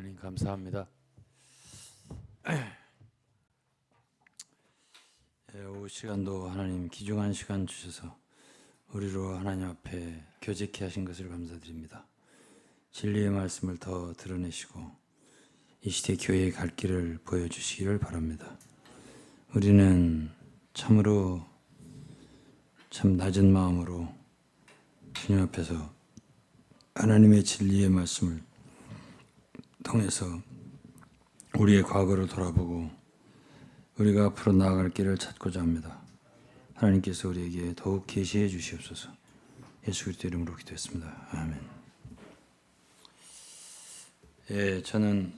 하나님 감사합니다. 오후 시간도 하나님 귀중한 시간 주셔서 우리로 하나님 앞에 교제케 하신 것을 감사드립니다. 진리의 말씀을 더 드러내시고 이 시대 교회의 갈 길을 보여주시기를 바랍니다. 우리는 참으로 참 낮은 마음으로 주님 앞에서 하나님의 진리의 말씀을 통해서 우리의 과거를 돌아보고 우리가 앞으로 나아갈 길을 찾고자 합니다. 하나님께서 우리에게 더욱 계시해 주시옵소서. 예수 그리스도 이름으로 기도했습니다. 아멘. 저는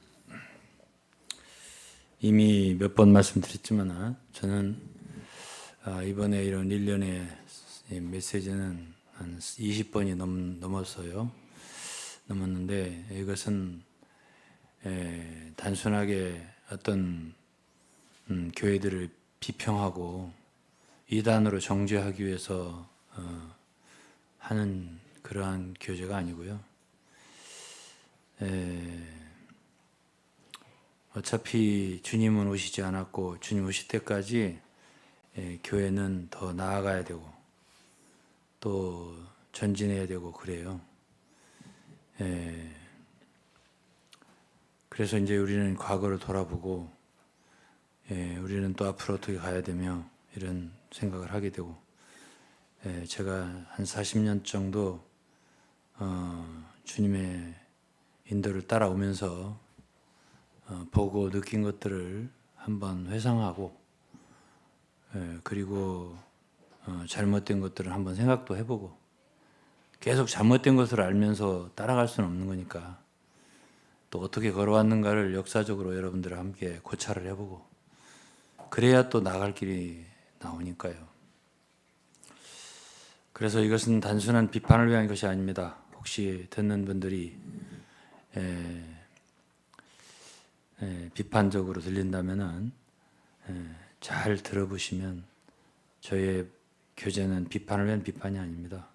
이미 몇 번 말씀드렸지만 저는 이번에 이런 1년의 메시지는 한 20번이 넘었는데 이것은 단순하게 어떤 교회들을 비평하고 이단으로 정죄하기 위해서 하는 그러한 교제가 아니고요. 어차피 주님은 오시지 않았고 주님 오실 때까지 교회는 더 나아가야 되고 또 전진해야 되고 그래요. 그래서 이제 우리는 과거를 돌아보고 우리는 또 앞으로 어떻게 가야 되며 이런 생각을 하게 되고 제가 한 40년 정도 주님의 인도를 따라오면서 보고 느낀 것들을 한번 회상하고 그리고 잘못된 것들을 한번 생각도 해보고 계속 잘못된 것을 알면서 따라갈 수는 없는 거니까 또 어떻게 걸어왔는가를 역사적으로 여러분들과 함께 고찰을 해보고 그래야 또 나갈 길이 나오니까요. 그래서 이것은 단순한 비판을 위한 것이 아닙니다. 혹시 듣는 분들이 비판적으로 들린다면은 잘 들어보시면 저의 교제는 비판을 위한 비판이 아닙니다.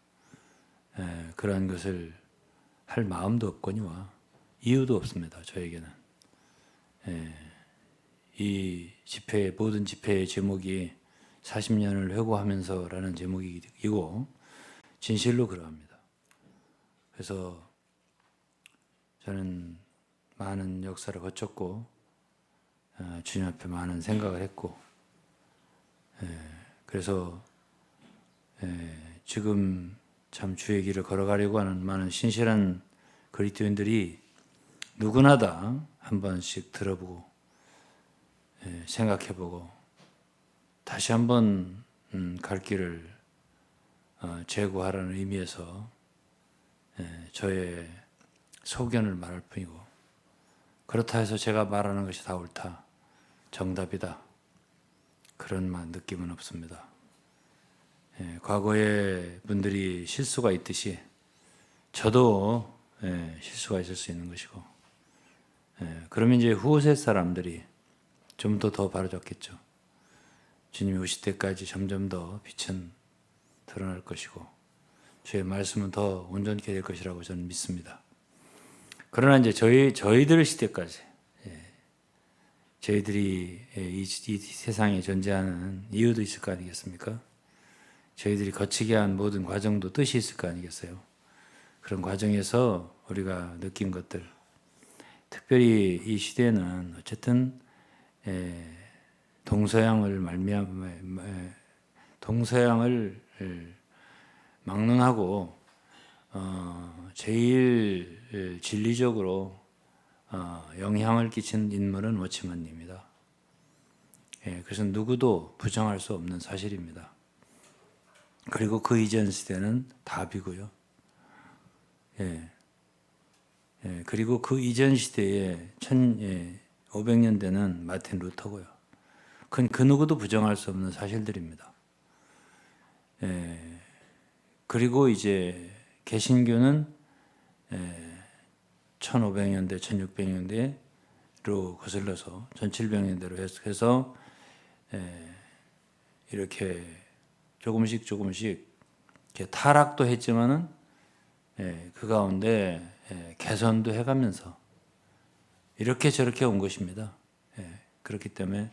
그러한 것을 할 마음도 없거니와 이유도 없습니다. 저에게는 이 집회 모든 집회의 제목이 40년을 회고하면서라는 제목이고 진실로 그러합니다. 그래서 저는 많은 역사를 거쳤고 주님 앞에 많은 생각을 했고 그래서 지금 참 주의 길을 걸어가려고 하는 많은 신실한 그리스도인들이 누구나 다 한 번씩 들어보고 생각해보고 다시 한번 갈 길을 제고하라는 의미에서 저의 소견을 말할 뿐이고 그렇다 해서 제가 말하는 것이 다 옳다, 정답이다 그런 느낌은 없습니다. 과거에 분들이 실수가 있듯이 저도 실수가 있을 수 있는 것이고 그러면 이제 후세 사람들이 좀 더 바로잡겠죠. 주님이 오실 때까지 점점 더 빛은 드러날 것이고 주의 말씀은 더 온전케 될 것이라고 저는 믿습니다. 그러나 이제 저희들 시대까지 저희들이 이 세상에 존재하는 이유도 있을 거 아니겠습니까? 저희들이 거치게 한 모든 과정도 뜻이 있을 거 아니겠어요? 그런 과정에서 우리가 느낀 것들, 특별히 이 시대는 어쨌든 동서양을 막론하고 제일 진리적으로 영향을 끼친 인물은 워치먼입니다. 그래서 누구도 부정할 수 없는 사실입니다. 그리고 그 이전 시대는 다비고요. 그리고 그 이전 시대에 1500년대는 마틴 루터고요. 그 누구도 부정할 수 없는 사실들입니다. 그리고 이제 개신교는 1500년대, 1600년대로 거슬러서 1700년대로 해서 이렇게 조금씩 이렇게 타락도 했지만은 그 가운데 개선도 해가면서 이렇게 저렇게 온 것입니다. 그렇기 때문에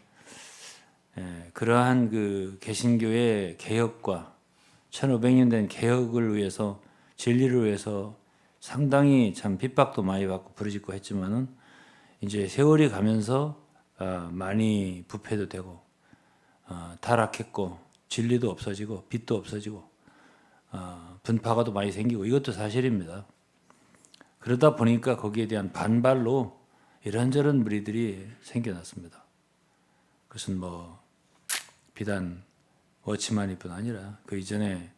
그러한 그 개신교의 개혁과 1500년 된 개혁을 위해서 진리를 위해서 상당히 참 핍박도 많이 받고 부르짖고 했지만은 이제 세월이 가면서 많이 부패도 되고 타락했고 진리도 없어지고 빛도 없어지고 분파가 또 많이 생기고 이것도 사실입니다. 그러다 보니까 거기에 대한 반발로 이런저런 무리들이 생겨났습니다. 그것은 뭐 비단 워치만이뿐 아니라 그 이전에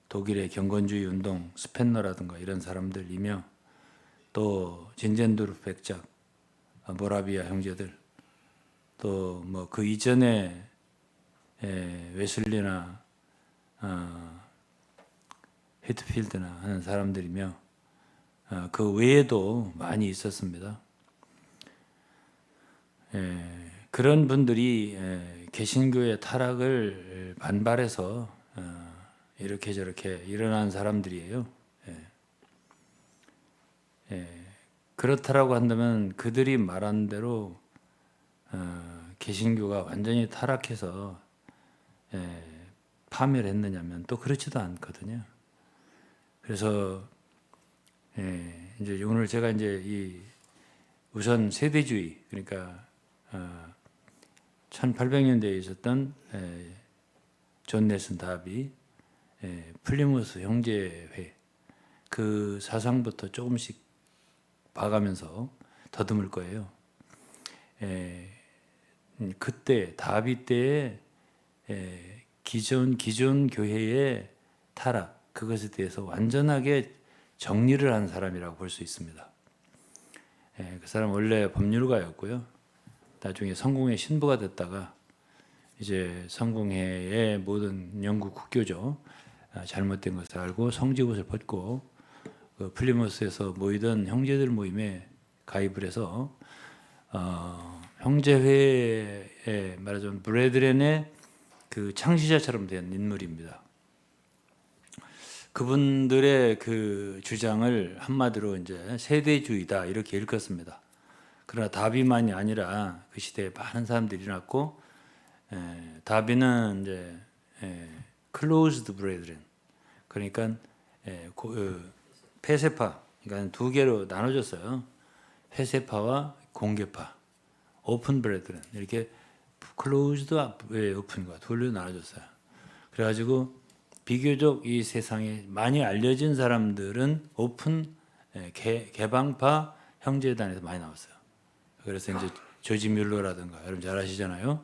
독일의 경건주의 운동 스펜너라든가 이런 사람들이며 또 진젠도르프 백작, 모라비아 형제들, 또 뭐 그 이전에 웨슬리나 히트필드나 하는 사람들이며 그 외에도 많이 있었습니다. 그런 분들이 개신교의 타락을 반발해서 이렇게 저렇게 일어난 사람들이에요. 그렇다라고 한다면 그들이 말한 대로 개신교가 완전히 타락해서 파멸했느냐면 또 그렇지도 않거든요. 그래서 이제 오늘 제가 이제 이 우선 세대주의 그러니까 1800년대에 있었던 존 넬슨 다비, 플리무스 형제회 그 사상부터 조금씩 봐가면서 더듬을 거예요. 그때 다비 때의 기존 교회의 타락 그것에 대해서 완전하게 정리를 한 사람이라고 볼 수 있습니다. 그 사람 원래 법률가였고요. 나중에 성공회 신부가 됐다가 이제 성공회의 모든 영국 국교죠. 잘못된 것을 알고 성직옷을 벗고 그 플리머스에서 모이던 형제들 모임에 가입을 해서 형제회에 말하자면 브레드렌의 그 창시자처럼 된 인물입니다. 그분들의 그 주장을 한마디로 이제 세대주의다 이렇게 읽었습니다. 그러나 다비만이 아니라 그 시대에 많은 사람들이 일어났고 다비는 이제 closed brethren 그러니까 폐쇄파 그러니까 두 개로 나눠졌어요. 폐쇄파와 공개파 open brethren 이렇게 closed open과 둘로 나눠졌어요. 그래가지고 비교적 이 세상에 많이 알려진 사람들은 오픈 개방파 형제단에서 많이 나왔어요. 그래서 이제 조지 뮬러라든가 여러분 잘 아시잖아요.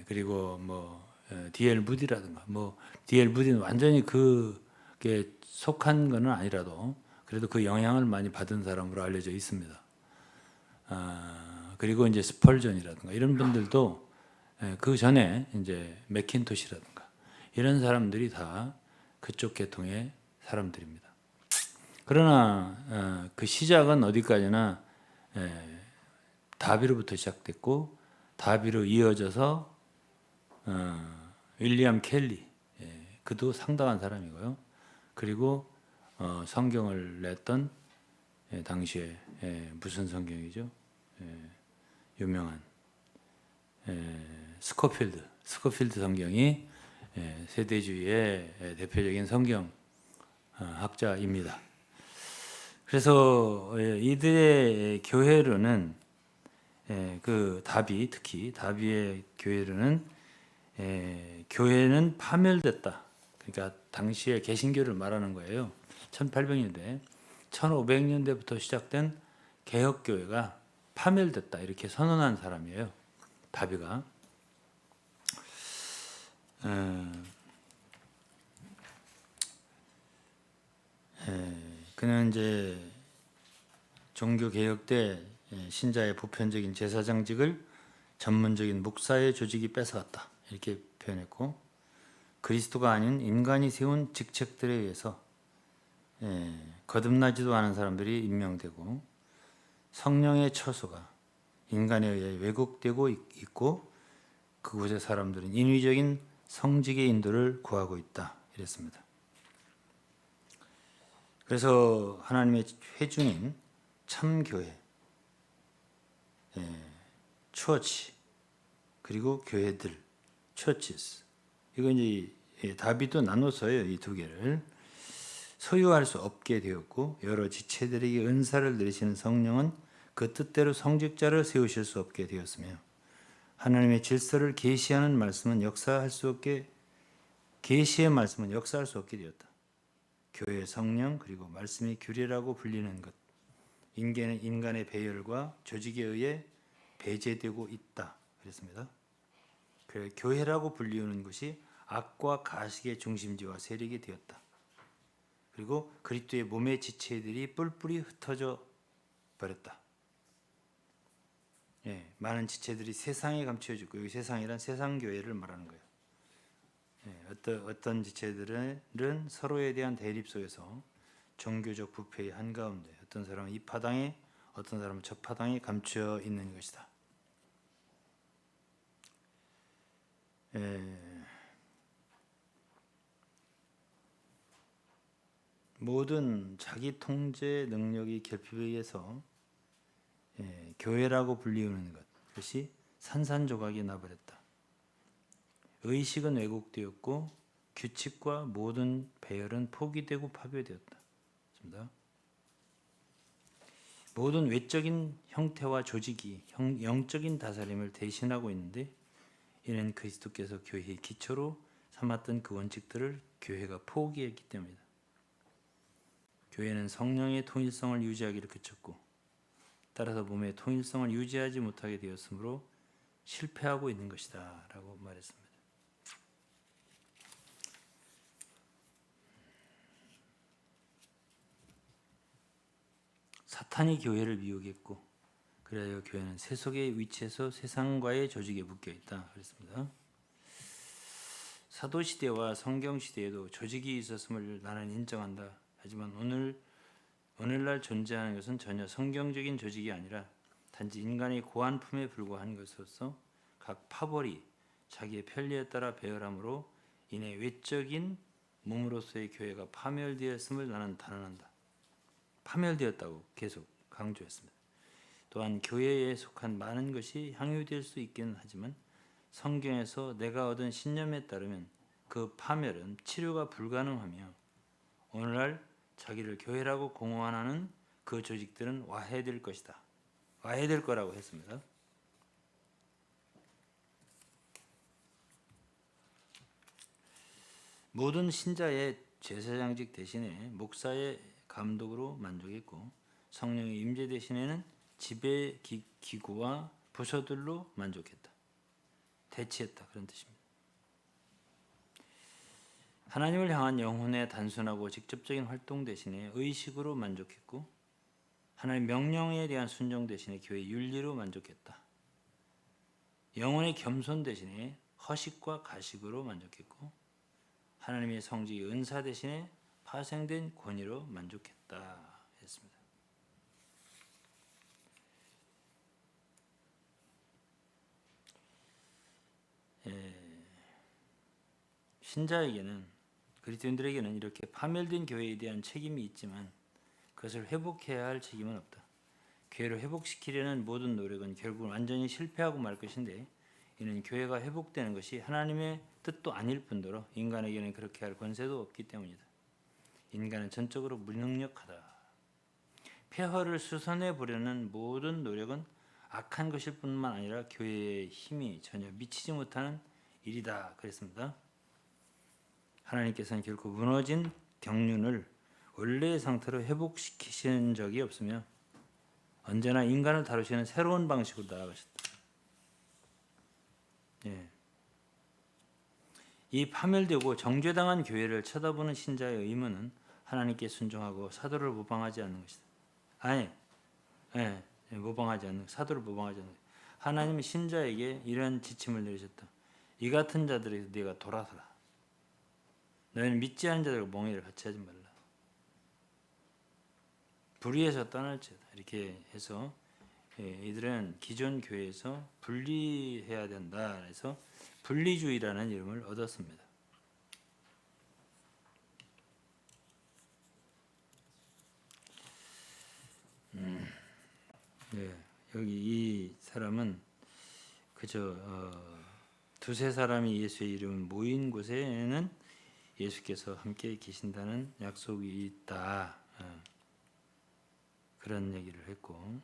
그리고 뭐 D.L. 무디라든가 뭐 D.L. 무디는 완전히 그게 속한 것은 아니라도 그래도 그 영향을 많이 받은 사람으로 알려져 있습니다. 그리고 이제 스펄전이라든가 이런 분들도 그 전에 이제 맥킨토시라든가 이런 사람들이 다 그쪽 계통의 사람들입니다. 그러나 그 시작은 어디까지나 다비로부터 시작됐고 다비로 이어져서 윌리엄 켈리 그도 상당한 사람이고요. 그리고 성경을 냈던 당시에 무슨 성경이죠? 유명한 스코필드 성경이 세대주의의 대표적인 성경 학자입니다. 그래서 이들의 교회로는 그 다비 특히 다비의 교회로는 교회는 파멸됐다. 그러니까 당시의 개신교를 말하는 거예요. 1800년대, 1500년대부터 시작된 개혁교회가 파멸됐다 이렇게 선언한 사람이에요. 다비가. 그는 이제 종교 개혁 때 신자의 보편적인 제사장직을 전문적인 목사의 조직이 뺏어갔다 이렇게 표현했고 그리스도가 아닌 인간이 세운 직책들에 의해서 거듭나지도 않은 사람들이 임명되고 성령의 처소가 인간에 의해 왜곡되고 있고 그곳의 사람들은 인위적인 성직의 인도를 구하고 있다 이랬습니다. 그래서 하나님의 회중인 참교회 church 그리고 교회들 churches 이거 이제 다윗도 나눠서요 이 두 개를 소유할 수 없게 되었고 여러 지체들에게 은사를 내리시는 성령은 그 뜻대로 성직자를 세우실 수 없게 되었으며 하나님의 질서를 계시하는 말씀은 역사할 수 없게 계시의 말씀은 역사할 수 없게 되었다. 교회의 성령 그리고 말씀이 규례라고 불리는 것 인간의 배열과 조직에 의해 배제되고 있다. 그랬습니다. 그래 교회라고 불리우는 것이 악과 가식의 중심지와 세력이 되었다. 그리고 그리스도의 몸의 지체들이 뿔뿔이 흩어져 버렸다. 많은 지체들이 세상에 감추어지고 여기 세상이란 세상 교회를 말하는 거예요. 어떤 지체들은 서로에 대한 대립 속에서 종교적 부패의 한가운데 어떤 사람은 이 파당에 어떤 사람은 저 파당에 감추어 있는 것이다. 모든 자기 통제 능력이 결핍에 의해서 교회라고 불리우는 것 그것이 산산조각이 나버렸다. 의식은 왜곡되었고 규칙과 모든 배열은 포기되고 파괴되었다. 모든 외적인 형태와 조직이 영적인 다스림을 대신하고 있는데 이는 그리스도께서 교회의 기초로 삼았던 그 원칙들을 교회가 포기했기 때문이다. 교회는 성령의 통일성을 유지하기를 그쳤고 따라서 몸의 통일성을 유지하지 못하게 되었으므로 실패하고 있는 것이다 라고 말했습니다. 사탄이 교회를 미혹했고 그래야 교회는 세속의 위치에서 세상과의 조직에 묶여 있다 그랬습니다. 사도시대와 성경시대에도 조직이 있었음을 나는 인정한다. 하지만 오늘날 존재하는 것은 전혀 성경적인 조직이 아니라 단지 인간의 고안품에 불과한 것으로서 각 파벌이 자기의 편리에 따라 배열함으로 인해 외적인 몸으로서의 교회가 파멸되었음을 나는 단언한다. 파멸되었다고 계속 강조했습니다. 또한 교회에 속한 많은 것이 향유될 수 있기는 하지만 성경에서 내가 얻은 신념에 따르면 그 파멸은 치료가 불가능하며 오늘날 자기를 교회라고 공언하는 그 조직들은 와해될 것이다. 와해될 거라고 했습니다. 모든 신자의 제사장직 대신에 목사의 감독으로 만족했고 성령의 임재 대신에는 지배 기구와 부서들로 만족했다. 대치했다. 그런 뜻입니다. 하나님을 향한 영혼의 단순하고 직접적인 활동 대신에 의식으로 만족했고 하나님 명령에 대한 순종 대신에 교회 윤리로 만족했다. 영혼의 겸손 대신에 허식과 가식으로 만족했고 하나님의 성직의 은사 대신에 파생된 권위로 만족했다 했습니다. 신자에게는 그리스도인들에게는 이렇게 파멸된 교회에 대한 책임이 있지만 그것을 회복해야 할 책임은 없다. 교회를 회복시키려는 모든 노력은 결국 완전히 실패하고 말 것인데 이는 교회가 회복되는 것이 하나님의 뜻도 아닐 뿐더러 인간에게는 그렇게 할 권세도 없기 때문이다. 인간은 전적으로 무능력하다. 폐허를 수선해 보려는 모든 노력은 악한 것일 뿐만 아니라 교회의 힘이 전혀 미치지 못하는 일이다. 그랬습니다. 하나님께서는 결코 무너진 경륜을 원래의 상태로 회복시키신 적이 없으며 언제나 인간을 다루시는 새로운 방식으로 나아가셨다. 이 파멸되고 정죄당한 교회를 쳐다보는 신자의 의무는 하나님께 순종하고 사도를 모방하지 않는 것이다. 모방하지 않는 사도를 모방하지 않는 것이다. 하나님은 신자에게 이런 지침을 내리셨다. 이 같은 자들에게 네가 돌아서라. 너희는 믿지 않은 자들과 멍에를 같이 하지 말라. 불의에서 떠날지어다. 이렇게 해서 이들은 기존 교회에서 분리해야 된다. 그래서 분리주의라는 이름을 얻었습니다. 여기 이 사람은 그저 두세 사람이 예수의 이름 모인 곳에는 예수께서 함께 계신다는 약속이 있다. 그런 얘기를 했고,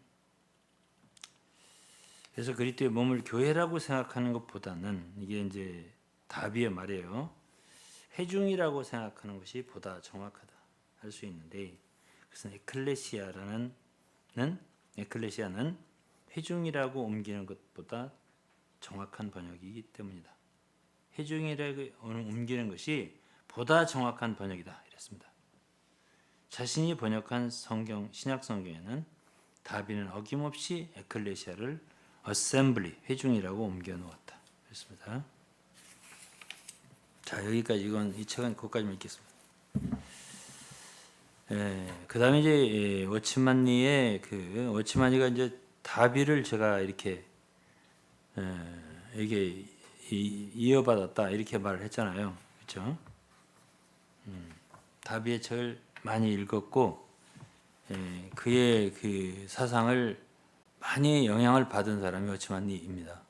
그래서 그리스도의 몸을 교회라고 생각하는 것보다는 이게 이제 다비의 말이에요. 회중이라고 생각하는 것이 보다 정확하다 할 수 있는데, 그래서 에클레시아는 회중이라고 옮기는 것보다 정확한 번역이기 때문이다. 회중이라고 옮기는 것이 보다 정확한 번역이다 이랬습니다. 자신이 번역한 성경 신약 성경에는 다비는 어김없이 에클레시아를 어셈블리 회중이라고 옮겨 놓았다 그랬습니다. 자, 여기까지 이 책은 거기까지만 읽겠습니다. 그다음에 이제 워치만니의 워치만니가 이제 다비를 제가 이렇게 이게 이어받았다 이렇게 말을 했잖아요, 그렇죠? 다비의 책을 많이 읽었고 그의 그 사상을 많이 영향을 받은 사람이 워치만니입니다.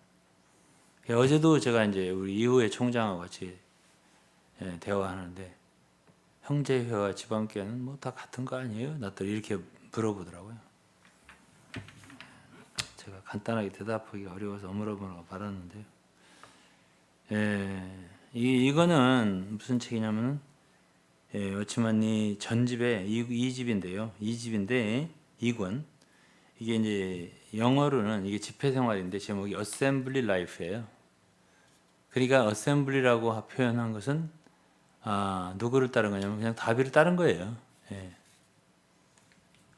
어제도 제가 이제 우리 이후의 총장하고 같이 대화하는데 형제회와 지방교회는 뭐 다 같은 거 아니에요? 나들 이렇게 물어보더라고요. 제가 간단하게 대답하기가 어려워서 물어보는 받았는데요. 이거는 무슨 책이냐면은 워치만니 전집의 2집인데요. 2집인데 2권. 이게 이제 영어로는 이게 집회생활인데 제목이 Assembly Life예요. 그러니까 Assembly라고 표현한 것은 누구를 따른 거냐면 그냥 다비를 따른 거예요.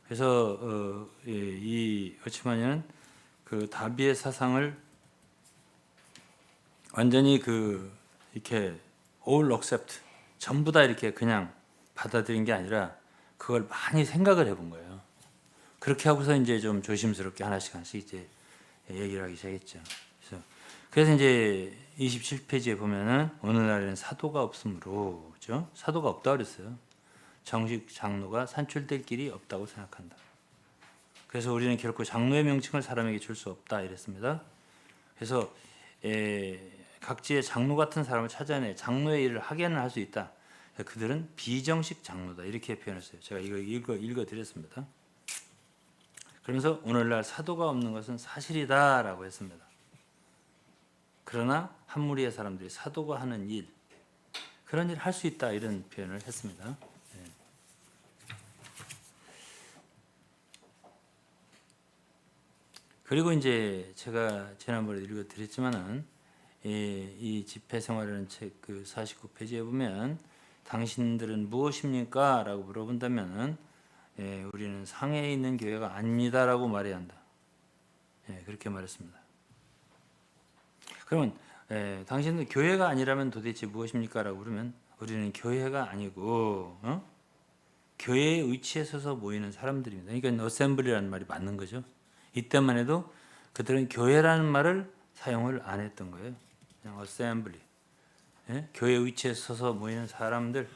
그래서 이 워치만니는 그 다비의 사상을 완전히 이렇게 all accept 전부 다 이렇게 그냥 받아들인 게 아니라 그걸 많이 생각을 해본 거예요. 그렇게 하고서 이제 좀 조심스럽게 하나씩 이제 얘기를 하기 시작했죠. 그래서 이제 27페이지에 보면은 오늘날에는 사도가 없으므로, 그죠? 사도가 없다 그랬어요. 정식 장로가 산출될 길이 없다고 생각한다. 그래서 우리는 결코 장로의 명칭을 사람에게 줄 수 없다 이랬습니다. 그래서 각지의 장로 같은 사람을 찾아내 장로의 일을 하게는 할 수 있다. 그들은 비정식 장로다 이렇게 표현했어요. 제가 이거 읽어드렸습니다. 그러면서 오늘날 사도가 없는 것은 사실이다라고 했습니다. 그러나 한 무리의 사람들이 사도가 하는 일, 그런 일을 할 수 있다 이런 표현을 했습니다. 그리고 이제 제가 지난번에 읽어드렸지만은 이 집회 생활이라는 책 49페이지에 보면 당신들은 무엇입니까? 라고 물어본다면은 우리는 상해에 있는 교회가 아닙니다라고 말해야 한다. 그렇게 말했습니다. 그러면 당신들 교회가 아니라면 도대체 무엇입니까? 라고 그러면 우리는 교회가 아니고 교회의 위치에 서서 모이는 사람들입니다. 그러니까 어셈블리라는 말이 맞는 거죠. 이때만 해도 그들은 교회라는 말을 사용을 안 했던 거예요. 그냥 어셈블리. 교회 위치에 서서 모이는 사람들.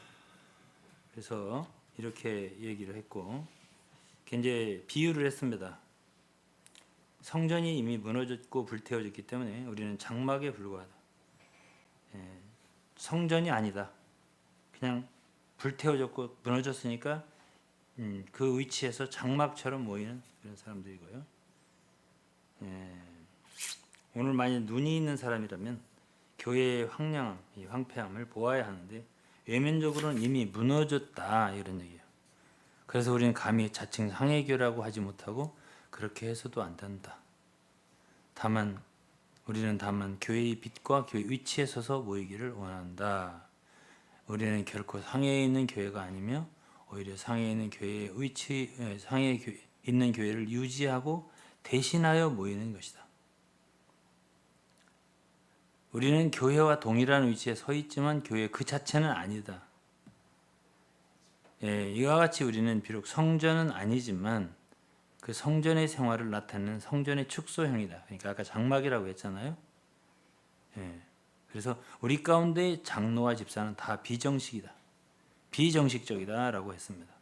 그래서 이렇게 얘기를 했고 이제 비유를 했습니다. 성전이 이미 무너졌고 불태워졌기 때문에 우리는 장막에 불과하다. 성전이 아니다. 그냥 불태워졌고 무너졌으니까 그 위치에서 장막처럼 모이는 그런 사람들이고요. 오늘 만약 눈이 있는 사람이라면 교회의 황량함, 이 황폐함을 보아야 하는데 외면적으로는 이미 무너졌다 이런 얘기예요. 그래서 우리는 감히 자칭 상해교라고 하지 못하고 그렇게 해서도 안 된다. 우리는 다만 교회의 빛과 교회 위치에 서서 모이기를 원한다. 우리는 결코 상해에 있는 교회가 아니며 오히려 상해에 있는 상해에 있는 교회를 유지하고 대신하여 모이는 것이다. 우리는 교회와 동일한 위치에 서 있지만 교회 그 자체는 아니다. 이와 같이 우리는 비록 성전은 아니지만 그 성전의 생활을 나타내는 성전의 축소형이다. 그러니까 아까 장막이라고 했잖아요. 그래서 우리 가운데 장로와 집사는 다 비정식이다. 비정식적이다라고 했습니다.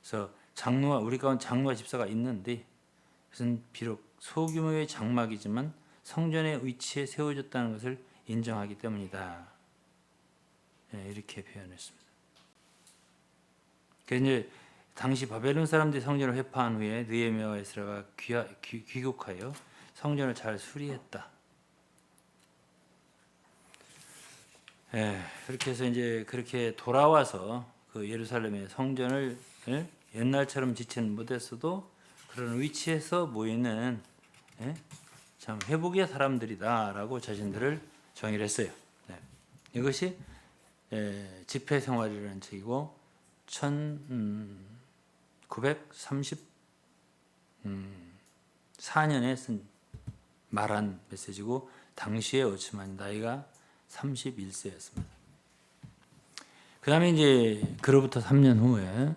그래서 우리 가운데 장로와 집사가 있는데 그것은 비록 소규모의 장막이지만 성전의 위치에 세워졌다는 것을 인정하기 때문이다. 이렇게 표현했습니다. 그래서 이제 당시 바벨론 사람들이 성전을 회파한 후에 느헤미야와 에스라가 귀국하여 성전을 잘 수리했다. 그렇게 해서 이제 그렇게 돌아와서 그 예루살렘의 성전을 옛날처럼 지체는 못했어도 그런 위치에서 모이는 참 회복의 사람들이다라고 자신들을 정의를 했어요. 이것이 집회 생활이라는 책이고 1934년에 말한 메시지고 당시의 오츠만이 나이가 31세였습니다. 그 다음에 이제 그로부터 3년 후에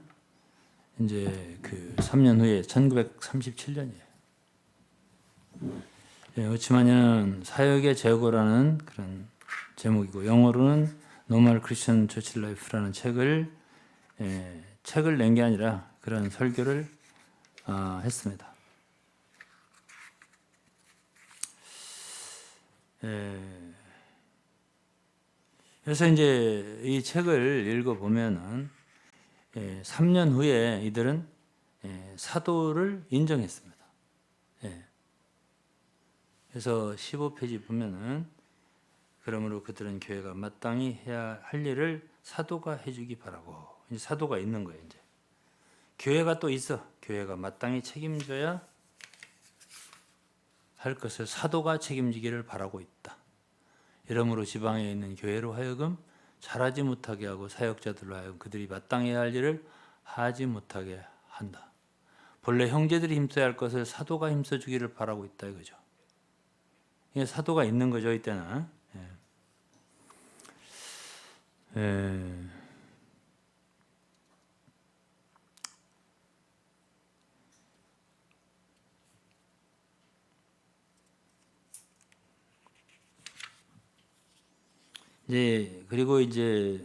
이제 그 3년 후에 1937년이에요. 오츠만이는 사역의 재고라는 그런 제목이고 영어로는 노멀 크리스천 처치 라이프라는 책을 낸 게 아니라 그런 설교를 했습니다. 그래서 이제 이 책을 읽어보면은 3년 후에 이들은 사도를 인정했습니다. 그래서 15페이지 보면은 그러므로 그들은 교회가 마땅히 해야 할 일을 사도가 해주기 바라고. 이제 사도가 있는 거예요. 이제 교회가 또 있어. 교회가 마땅히 책임져야 할 것을 사도가 책임지기를 바라고 있다. 이러므로 지방에 있는 교회로 하여금 잘하지 못하게 하고 사역자들로 하여금 그들이 마땅히 해야 할 일을 하지 못하게 한다. 본래 형제들이 힘써야 할 것을 사도가 힘써주기를 바라고 있다 이거죠. 이게 사도가 있는 거죠 이때는. 이제 그리고 이제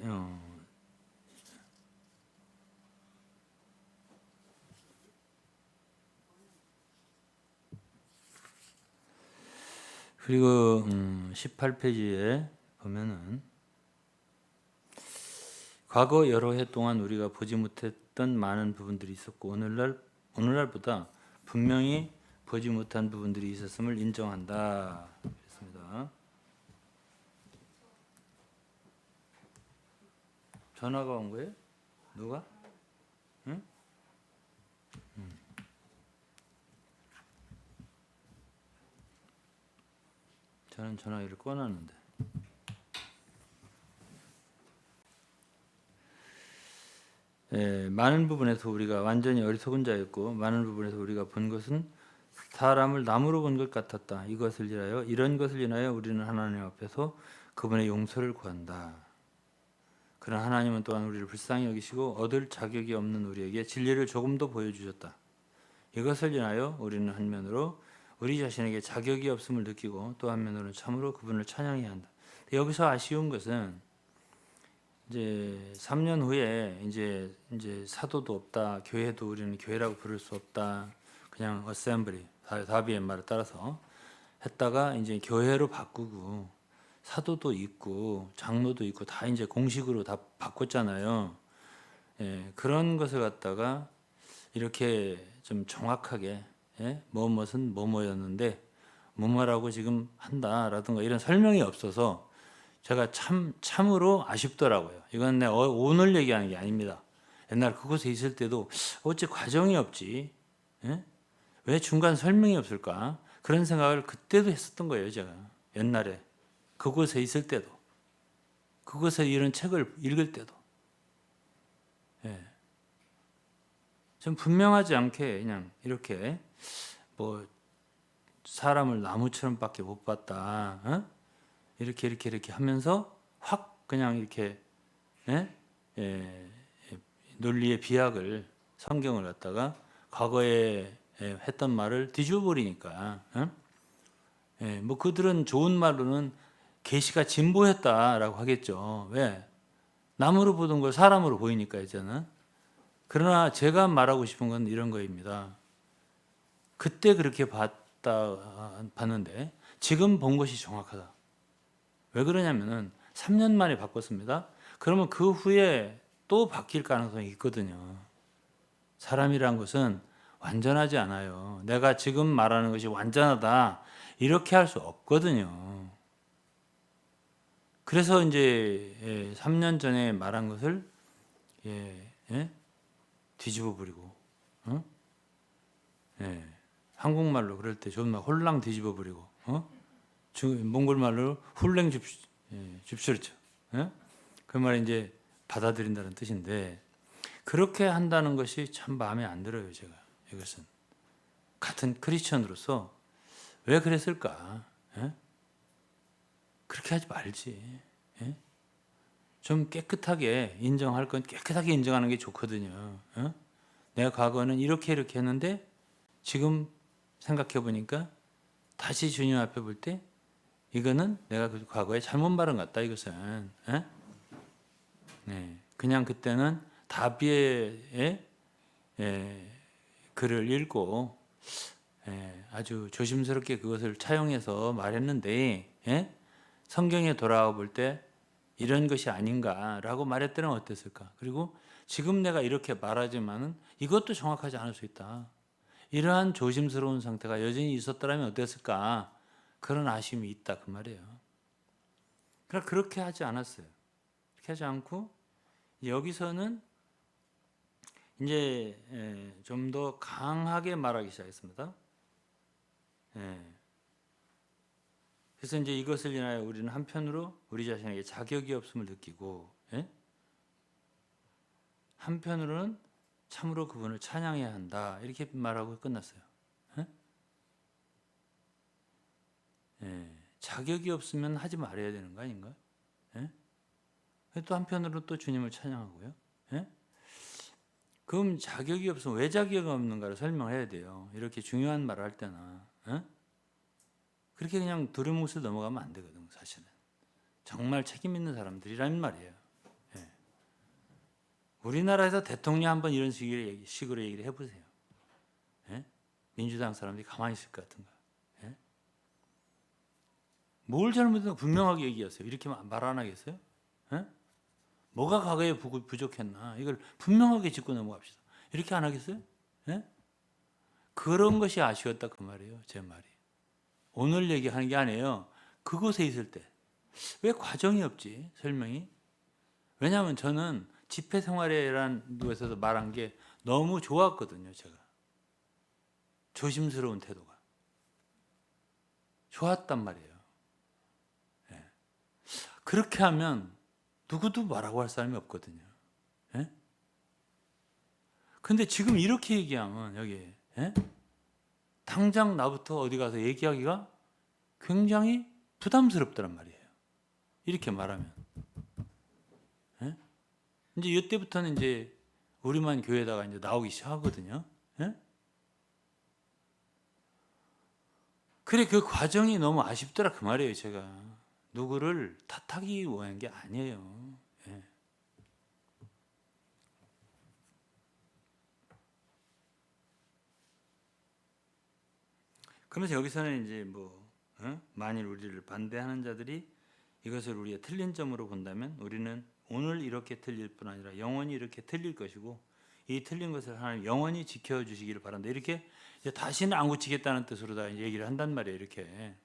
그리고 18페이지에 보면은 과거 여러 해 동안 우리가 보지 못했던 많은 부분들이 있었고 오늘날보다 분명히 보지 못한 부분들이 있었음을 인정한다. 그렇습니다. 전화가 온 거예요? 누가? 응? 저는 전화기를 꺼놨는데. 많은 부분에서 우리가 완전히 어리석은 자였고 많은 부분에서 우리가 본 것은 사람을 나무로 본 것 같았다. 이런 것을 인하여 우리는 하나님 앞에서 그분의 용서를 구한다. 그러나 하나님은 또한 우리를 불쌍히 여기시고 얻을 자격이 없는 우리에게 진리를 조금도 보여주셨다. 이것을 인하여 우리는 한면으로 우리 자신에게 자격이 없음을 느끼고 또 한면으로는 참으로 그분을 찬양해야 한다. 여기서 아쉬운 것은 이제 3년 후에 이제 사도도 없다. 교회도 우리는 교회라고 부를 수 없다. 그냥 어셈블리 다비의 말에 따라서 했다가 이제 교회로 바꾸고 사도도 있고 장로도 있고 다 이제 공식으로 다 바꿨잖아요. 그런 것을 갖다가 이렇게 좀 정확하게 뭐뭇은 뭐뭐였는데 뭐뭐라고 지금 한다라든가 이런 설명이 없어서 제가 참으로 아쉽더라고요. 이건 내가 오늘 얘기하는 게 아닙니다. 옛날 그곳에 있을 때도 어째 과정이 없지? 왜 중간 설명이 없을까? 그런 생각을 그때도 했었던 거예요. 제가 옛날에 그곳에 있을 때도 그곳에 이런 책을 읽을 때도 좀 분명하지 않게 그냥 이렇게 뭐 사람을 나무처럼밖에 못 봤다. 이렇게 하면서 확 그냥 이렇게 논리의 비약을 성경을 갖다가 과거에 했던 말을 뒤집어 버리니까 뭐 그들은 좋은 말로는 계시가 진보했다라고 하겠죠. 왜? 나무로 보던 걸 사람으로 보이니까 이제는. 그러나 제가 말하고 싶은 건 이런 거입니다. 그때 그렇게 봤는데 지금 본 것이 정확하다. 왜 그러냐면은 3년 만에 바꿨습니다. 그러면 그 후에 또 바뀔 가능성이 있거든요. 사람이란 것은 완전하지 않아요. 내가 지금 말하는 것이 완전하다 이렇게 할 수 없거든요. 그래서 이제 3년 전에 말한 것을 뒤집어 버리고, 한국말로 그럴 때 좋은 말 홀랑 뒤집어 버리고, 몽골말로 훌랭 줍쇼르죠. 그 말이 이제 받아들인다는 뜻인데 그렇게 한다는 것이 참 마음에 안 들어요. 제가 이것은 같은 크리스천으로서 왜 그랬을까? 그렇게 하지 말지. 좀 깨끗하게 인정할 건 깨끗하게 인정하는 게 좋거든요. 내가 과거는 이렇게 했는데 지금 생각해 보니까 다시 주님 앞에 볼 때 이거는 내가 그 과거에 잘못 말한 것 같다. 이것은 그냥 그때는 다비의 글을 읽고 아주 조심스럽게 그것을 차용해서 말했는데 성경에 돌아와 볼 때 이런 것이 아닌가라고 말했더니 어땠을까? 그리고 지금 내가 이렇게 말하지만은 이것도 정확하지 않을 수 있다. 이러한 조심스러운 상태가 여전히 있었더라면 어땠을까? 그런 아쉬움이 있다 그 말이에요. 그러니까 그렇게 하지 않았어요. 그렇게 하지 않고 여기서는 이제 좀 더 강하게 말하기 시작했습니다. 그래서 이제 이것을 인하여 우리는 한편으로 우리 자신에게 자격이 없음을 느끼고, 한편으로는 참으로 그분을 찬양해야 한다 이렇게 말하고 끝났어요. 자격이 없으면 하지 말아야 되는 거 아닌가? 또 한편으로 또 주님을 찬양하고요. 그럼 자격이 없으면 왜 자격이 없는가를 설명해야 돼요. 이렇게 중요한 말을 할 때나. 그렇게 그냥 두루뭉술 넘어가면 안 되거든, 사실은. 정말 책임 있는 사람들이라는 말이에요. 우리나라에서 대통령 한번 이런 식으로 얘기를 해보세요. 민주당 사람들이 가만히 있을 것 같은가? 뭘 잘못했나 분명하게 얘기하세요. 이렇게 말 안 하겠어요? 뭐가 과거에 부족했나? 이걸 분명하게 짚고 넘어갑시다. 이렇게 안 하겠어요? 그런 것이 아쉬웠다 그 말이에요. 제 말이. 오늘 얘기하는 게 아니에요. 그곳에 있을 때. 왜 과정이 없지? 설명이. 왜냐하면 저는 집회 생활이라는 곳에서 말한 게 너무 좋았거든요. 제가. 조심스러운 태도가. 좋았단 말이에요. 그렇게 하면 누구도 뭐라고 할 사람이 없거든요. 근데 지금 이렇게 얘기하면 여기 당장 나부터 어디 가서 얘기하기가 굉장히 부담스럽다란 말이에요. 이렇게 말하면. 이제 이때부터는 이제 우리만 교회에다가 이제 나오기 시작하거든요. 그래 그 과정이 너무 아쉽더라 그 말이에요. 제가 누구를 탓하기 원한 게 아니에요. 그러면서 여기서는 이제 만일 우리를 반대하는 자들이 이것을 우리가 틀린 점으로 본다면 우리는 오늘 이렇게 틀릴 뿐 아니라 영원히 이렇게 틀릴 것이고 이 틀린 것을 하나님 영원히 지켜주시기를 바란다. 이렇게 이제 다시는 안 고치겠다는 뜻으로 다 얘기를 한단 말이에요. 이렇게.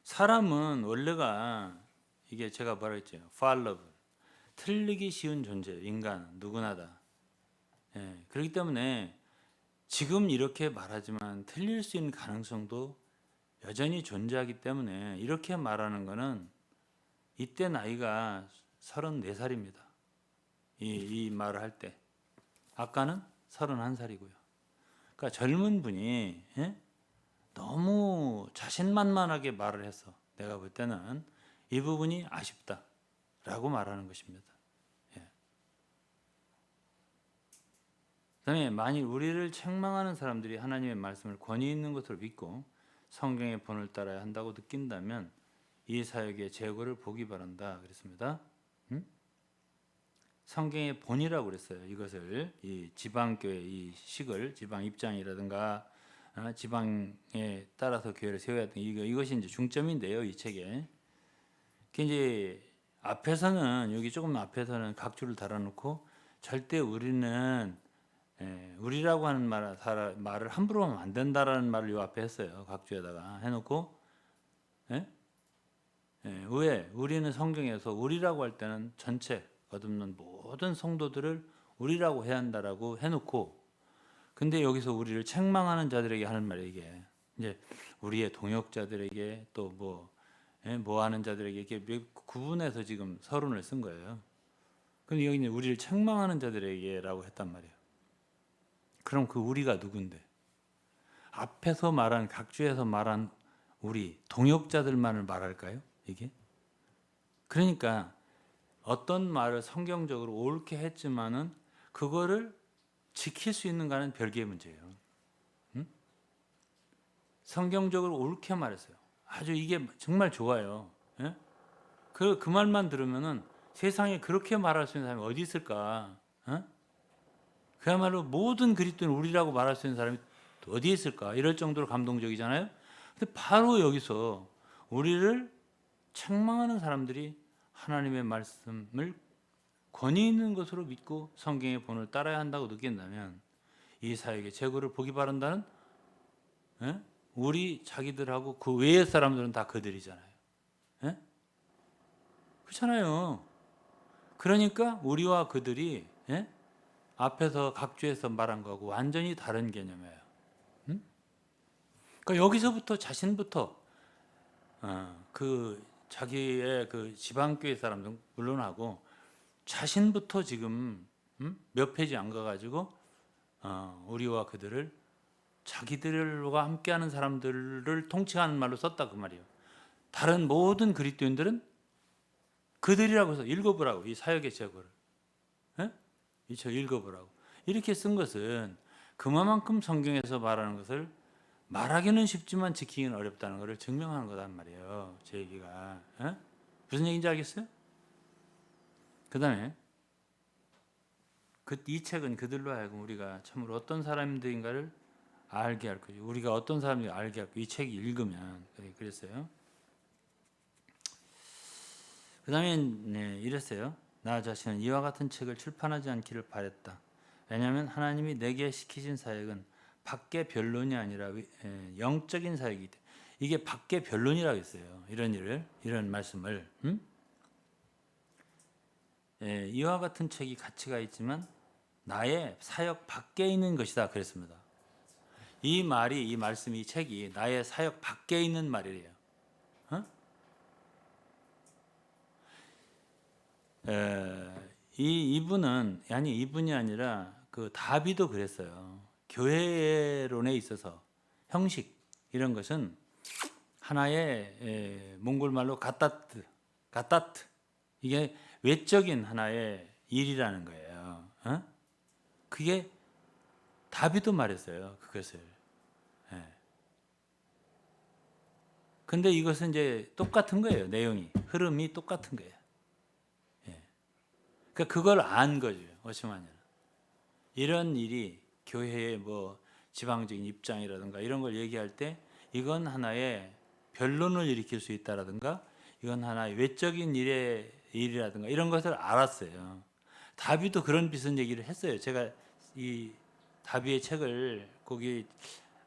사람은 원래가 이게 제가 뭐라 했죠? fallible. 틀리기 쉬운 존재, 인간 누구나 다. 그렇기 때문에 지금 이렇게 말하지만 틀릴 수 있는 가능성도 여전히 존재하기 때문에 이렇게 말하는 것은 이때 나이가 34살입니다. 이 말을 할 때. 아까는 31살이고요. 그러니까 젊은 분이 너무 자신만만하게 말을 해서 내가 볼 때는 이 부분이 아쉽다라고 말하는 것입니다. 그다음에 만일 우리를 책망하는 사람들이 하나님의 말씀을 권위 있는 것으로 믿고 성경의 본을 따라야 한다고 느낀다면 이 사역의 재고를 보기 바란다 그랬습니다. 성경의 본이라고 그랬어요. 이것을 이 지방교회 이 식을 지방 입장이라든가 지방에 따라서 교회를 세워야 되는 이것이 이제 중점인데요. 이 책에. 그 이제 앞에서는 여기 조금 앞에서는 각주를 달아놓고 절대 우리는 우리라고 하는 말을 함부로 하면 안 된다라는 말을 요 앞에 했어요. 각주에다가 해놓고 왜 우리는 성경에서 우리라고 할 때는 전체 거듭난 모든 성도들을 우리라고 해야 한다라고 해놓고 근데 여기서 우리를 책망하는 자들에게 하는 말이에요. 이게 이제 우리의 동역자들에게 또 뭐 하는 자들에게 이렇게 구분해서 지금 서론을 쓴 거예요. 근데 여기는 우리를 책망하는 자들에게라고 했단 말이에요. 그럼 그 우리가 누군데? 앞에서 말한 각주에서 말한 우리 동역자들만을 말할까요? 이게? 그러니까 어떤 말을 성경적으로 옳게 했지만은 그거를 지킬 수 있는가는 별개의 문제예요. 성경적으로 옳게 말했어요. 아주 이게 정말 좋아요. 예? 그 말만 들으면은 세상에 그렇게 말할 수 있는 사람이 어디 있을까? 그야말로 모든 그리스도는 우리라고 말할 수 있는 사람이 어디에 있을까? 이럴 정도로 감동적이잖아요. 근데 바로 여기서 우리를 책망하는 사람들이 하나님의 말씀을 권위 있는 것으로 믿고 성경의 본을 따라야 한다고 느낀다면 이 사역의 재고를 보기 바란다는 우리 자기들하고 그 외의 사람들은 다 그들이잖아요. 그렇잖아요. 그러니까 우리와 그들이 앞에서 각주에서 말한 거하고 완전히 다른 개념이에요. 그러니까 여기서부터 자신부터 그 자기의 그 지방교회 사람들 물론하고 자신부터 지금 몇 페이지 안 가가지고 우리와 그들을 자기들과 함께하는 사람들을 통칭하는 말로 썼다 그 말이에요. 다른 모든 그리스도인들은 그들이라고 해서 읽어보라고 이 사역의 제고를 이 책 읽어보라고 이렇게 쓴 것은 그만큼 성경에서 말하는 것을 말하기는 쉽지만 지키기는 어렵다는 것을 증명하는 거단 말이에요. 제 얘기가 무슨 얘기인지 알겠어요? 그 다음에 이 책은 그들로 하여금 우리가 참으로 어떤 사람들인가를 알게 할 거죠. 우리가 어떤 사람인지 알게 할 거예요. 이 책이 읽으면 그랬어요. 그 다음에 이랬어요. 나 자신은 이와 같은 책을 출판하지 않기를 바랬다. 왜냐하면 하나님이 내게 시키신 사역은 밖의 변론이 아니라 영적인 사역이기 때문에 이게 밖의 변론이라고 했어요. 이런 말씀을 이와 같은 책이 가치가 있지만 나의 사역 밖에 있는 것이다 그랬습니다. 이 말씀이 이 책이 나의 사역 밖에 있는 말이래요. 이분이 아니라 그 다비도 그랬어요. 교회론에 있어서 형식 이런 것은 하나의 몽골말로 가따트 이게 외적인 하나의 일이라는 거예요. 그게 다비도 말했어요. 그것을. 근데 이것은 이제 똑같은 거예요. 내용이 흐름이 똑같은 거예요. 그러니까 그걸 안 거죠. 어찌마냐. 이런 일이 교회의 뭐 지방적인 입장이라든가 이런 걸 얘기할 때 이건 하나의 변론을 일으킬 수 있다라든가 이건 하나의 외적인 일이라든가 이런 것을 알았어요. 다비도 그런 비슷한 얘기를 했어요. 제가 이 다비의 책을 거기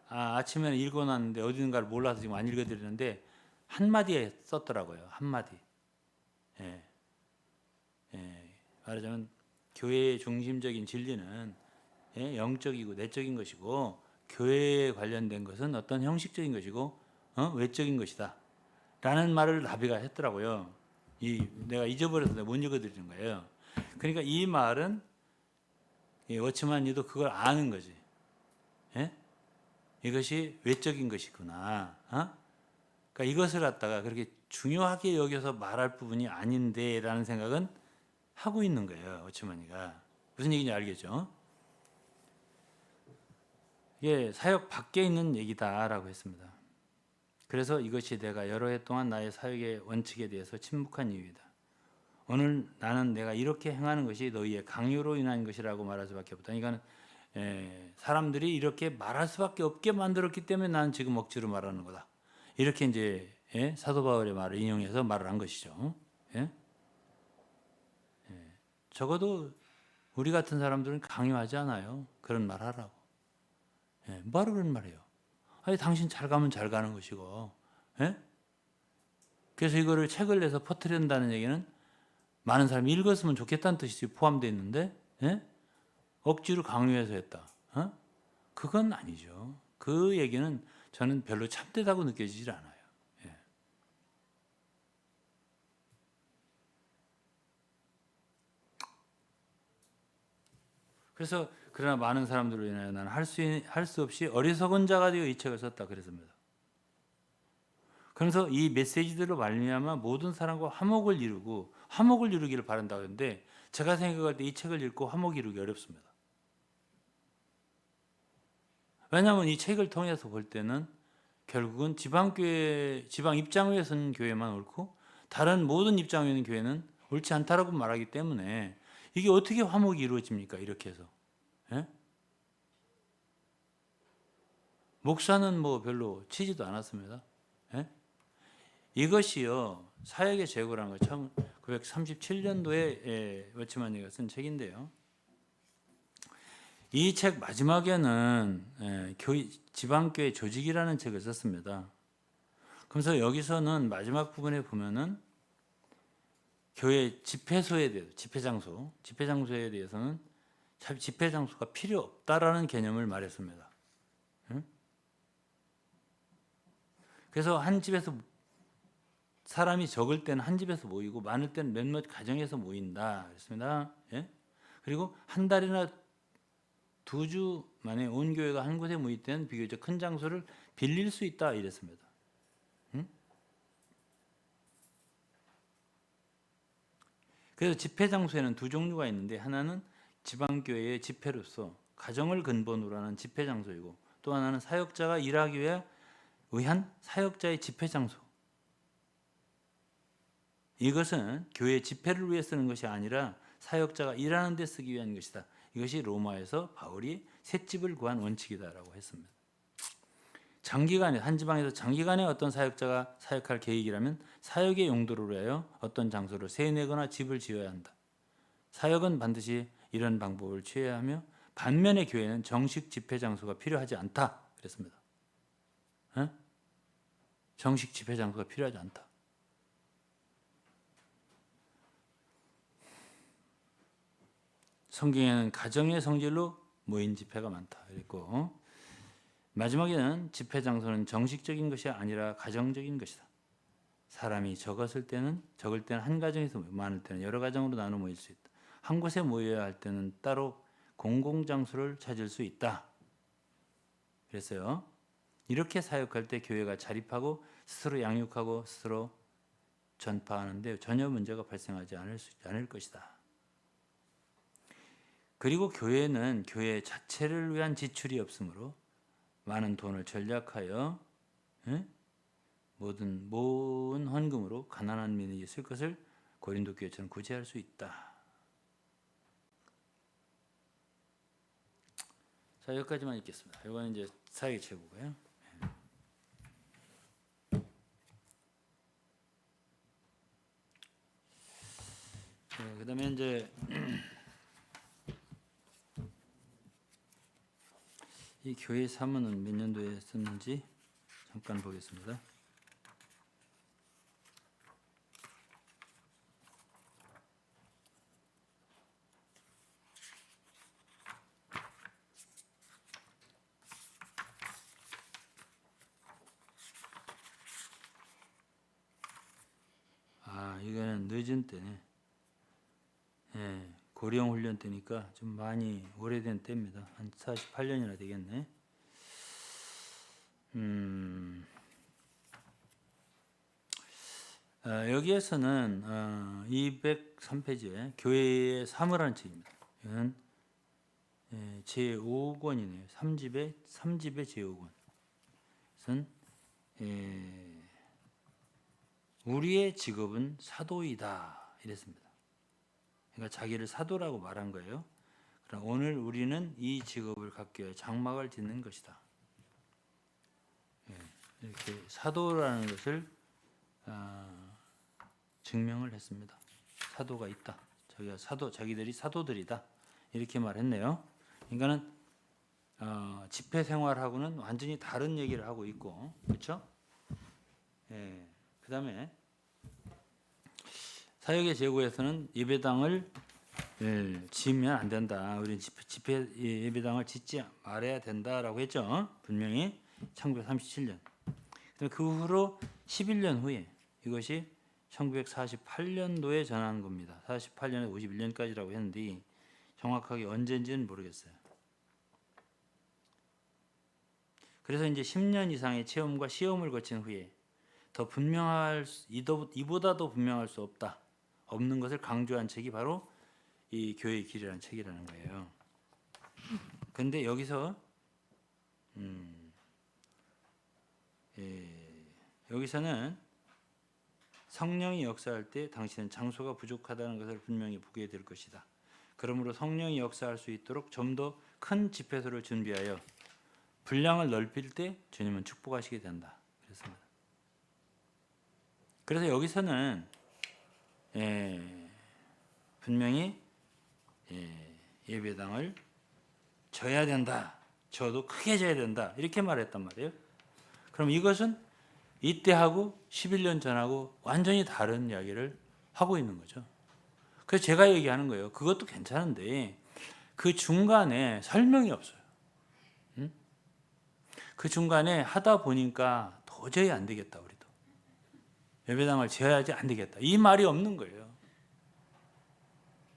아침에는 읽어놨는데 어디든가를 몰라서 지금 안 읽어드리는데 한마디에 썼더라고요. 한마디. 말하자면 교회의 중심적인 진리는 영적이고 내적인 것이고 교회에 관련된 것은 어떤 형식적인 것이고 외적인 것이다 라는 말을 다비가 했더라고요. 내가 잊어버려서 내가 못 읽어드리는 거예요. 그러니까 이 말은 워치만이도 그걸 아는 거지. 이것이 외적인 것이구나. 그러니까 이것을 갖다가 그렇게 중요하게 여겨서 말할 부분이 아닌데 라는 생각은 하고 있는 거예요. 워치만이가. 무슨 얘기인지 알겠죠? 이게 사역 밖에 있는 얘기다라고 했습니다. 그래서 이것이 내가 여러 해 동안 나의 사역의 원칙에 대해서 침묵한 이유이다. 오늘 나는 내가 이렇게 행하는 것이 너희의 강요로 인한 것이라고 말할 수밖에 없다. 이거는 사람들이 이렇게 말할 수밖에 없게 만들었기 때문에 나는 지금 억지로 말하는 거다. 이렇게 이제 사도 바울의 말을 인용해서 말을 한 것이죠. 예? 적어도 우리 같은 사람들은 강요하지 않아요. 그런 말 하라고. 뭐하러 그런 말해요? 아니 당신 잘 가면 잘 가는 것이고. 그래서 이거를 책을 내서 퍼뜨린다는 얘기는 많은 사람이 읽었으면 좋겠다는 뜻이 포함되어 있는데 억지로 강요해서 했다. 그건 아니죠. 그 얘기는 저는 별로 참되다고 느껴지질 않아요. 그래서 그러나 많은 사람들로 인하여 나는 할 수 없이 어리석은 자가 되어 이 책을 썼다 그랬습니다. 그래서 이 메시지들로 말미암아 모든 사람과 화목을 이루기를 바란다 그러는데 제가 생각할 때 이 책을 읽고 화목 이루기 어렵습니다. 왜냐하면 이 책을 통해서 볼 때는 결국은 지방교회, 지방 입장위에 선 교회만 옳고 다른 모든 입장에 있는 교회는 옳지 않다라고 말하기 때문에 이게 어떻게 화목이 이루어집니까? 이렇게 해서. 예? 목사는 뭐 별로 치지도 않았습니다. 예? 이것이요, 사역의 제고라는 거 1937년도에 워치만이가 쓴 책인데요. 이 책 마지막에는 지방교회 조직이라는 책을 썼습니다. 그래서 여기서는 마지막 부분에 보면은 교회 집회소에 대해서, 집회장소에 대해서는 집회장소가 필요 없다라는 개념을 말했습니다. 그래서 한 집에서 사람이 적을 때는 한 집에서 모이고 많을 때는 몇몇 가정에서 모인다 그랬습니다. 그리고 한 달이나 2주 만에 온 교회가 한 곳에 모일 때는 비교적 큰 장소를 빌릴 수 있다 이랬습니다. 그래서 집회 장소에는 두 종류가 있는데 하나는 지방교회의 집회로서 가정을 근본으로 하는 집회 장소이고 또 하나는 사역자가 일하기 위한 사역자의 집회 장소. 이것은 교회 집회를 위해 쓰는 것이 아니라 사역자가 일하는 데 쓰기 위한 것이다. 이것이 로마에서 바울이 셋집을 구한 원칙이다라고 했습니다. 장기간에 한 지방에서 장기간에 어떤 사역자가 사역할 계획이라면 사역의 용도로 위하여 어떤 장소를 세내거나 집을 지어야 한다. 사역은 반드시 이런 방법을 취해야 하며 반면에 교회는 정식 집회 장소가 필요하지 않다. 그랬습니다. 정식 집회 장소가 필요하지 않다. 성경에는 가정의 성질로 모인 집회가 많다. 그랬고 마지막에는 집회 장소는 정식적인 것이 아니라 가정적인 것이다. 사람이 적을 때는 한 가정에서 모이고 많을 때는 여러 가정으로 나눠 모일 수 있다. 한 곳에 모여야 할 때는 따로 공공장소를 찾을 수 있다. 그랬어요. 이렇게 사역할 때 교회가 자립하고 스스로 양육하고 스스로 전파하는데 전혀 문제가 발생하지 않을 것이다. 그리고 교회는 교회 자체를 위한 지출이 없으므로 많은 돈을 절약하여 모든 헌금으로 가난한 민에게 쓸 것을 고린도 교회처럼 구제할 수 있다. 자, 여기까지만 읽겠습니다. 이거는 이제 사역의 최고고요. 그 다음에 이제 이 교회 사문은 몇 년도에 썼는지 잠깐 보겠습니다. 이거는 늦은 때네. 고령 훈련 때니까 좀 많이 오래된 때입니다. 한 48년이나 되겠네. 여기에서는 203페이지에 교회의 사무라는 책입니다. 이건 제5권이네요. 3집의 제5권. 그것은 우리의 직업은 사도이다 이랬습니다. 그러니까 자기를 사도라고 말한 거예요. 그럼 오늘 우리는 이 직업을 갖기 위해 장막을 짓는 것이다. 이렇게 사도라는 것을 증명을 했습니다. 사도가 있다. 자기들이 사도들이다. 이렇게 말했네요. 그러니까는 집회 생활하고는 완전히 다른 얘기를 하고 있고, 그렇죠? 예. 그다음에 사역의 제고에서는 예배당을 지으면 안 된다. 우리는 집회 예배당을 짓지 말아야 된다라고 했죠. 분명히 1937년. 그 후로 11년 후에 이것이 1948년도에 전한 겁니다. 48년에 51년까지라고 했는데 정확하게 언제인지는 모르겠어요. 그래서 이제 10년 이상의 체험과 시험을 거친 후에 더 이보다 더 분명할 수 없는 것을 강조한 책이 바로 이 교회의 길이라는 책이라는 거예요. 그런데 여기서는 성령이 역사할 때 당신은 장소가 부족하다는 것을 분명히 보게 될 것이다. 그러므로 성령이 역사할 수 있도록 좀 더 큰 집회소를 준비하여 분량을 넓힐 때 주님은 축복하시게 된다. 그렇습니다. 그래서 여기서는 분명히 예배당을 져야 된다. 저도 크게 져야 된다. 이렇게 말했단 말이에요. 그럼 이것은 이때하고 11년 전하고 완전히 다른 이야기를 하고 있는 거죠. 그래서 제가 얘기하는 거예요. 그것도 괜찮은데 그 중간에 설명이 없어요. 그 중간에 하다 보니까 도저히 안 되겠다. 우리도 예배당을 지어야지 안 되겠다. 이 말이 없는 거예요.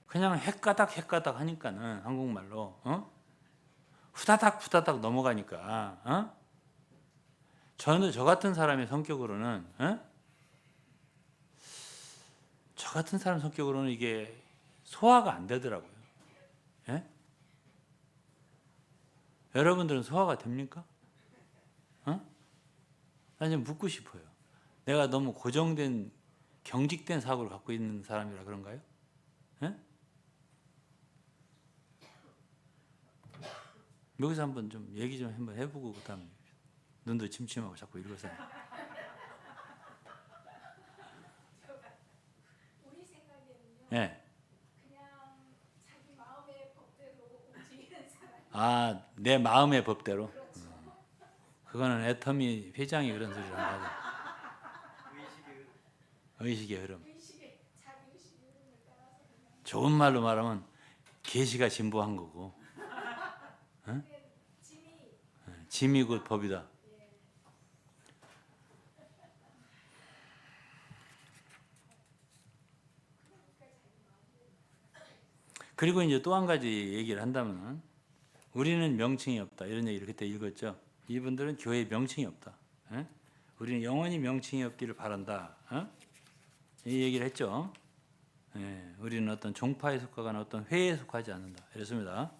그냥 헷가닥 하니까는 한국말로 후다닥 넘어가니까 저 같은 사람의 성격으로는 저 같은 사람 성격으로는 이게 소화가 안 되더라고요. 예? 여러분들은 소화가 됩니까? 난 좀 묻고 싶어요. 내가 너무 고정된 경직된 사고를 갖고 있는 사람이라 그런가요? 예? 여기서 한번 좀 얘기 좀 한번 해보고 그다음에 눈도 침침하고 자꾸 읽어서. 우리 생각에는요. 예. 그냥 자기 마음의 법대로 움직이는 사람. 내 마음의 법대로. 그렇죠. 그거는 애터미 회장이 그런 소리를 하는 거죠. 의식의 흐름. 자기 의식의 흐름을 따라서 그냥. 좋은 말로 말하면 계시가 진보한 거고. 근데 짐이 곧 법이다. 예. 그리고 이제 또 한 가지 얘기를 한다면 우리는 명칭이 없다. 이런 얘기를 그때 읽었죠. 이분들은 교회에 명칭이 없다. 우리는 영원히 명칭이 없기를 바란다. 이 얘기를 했죠. 우리는 어떤 종파에 속하거나 어떤 회에 속하지 않는다. 이랬습니다.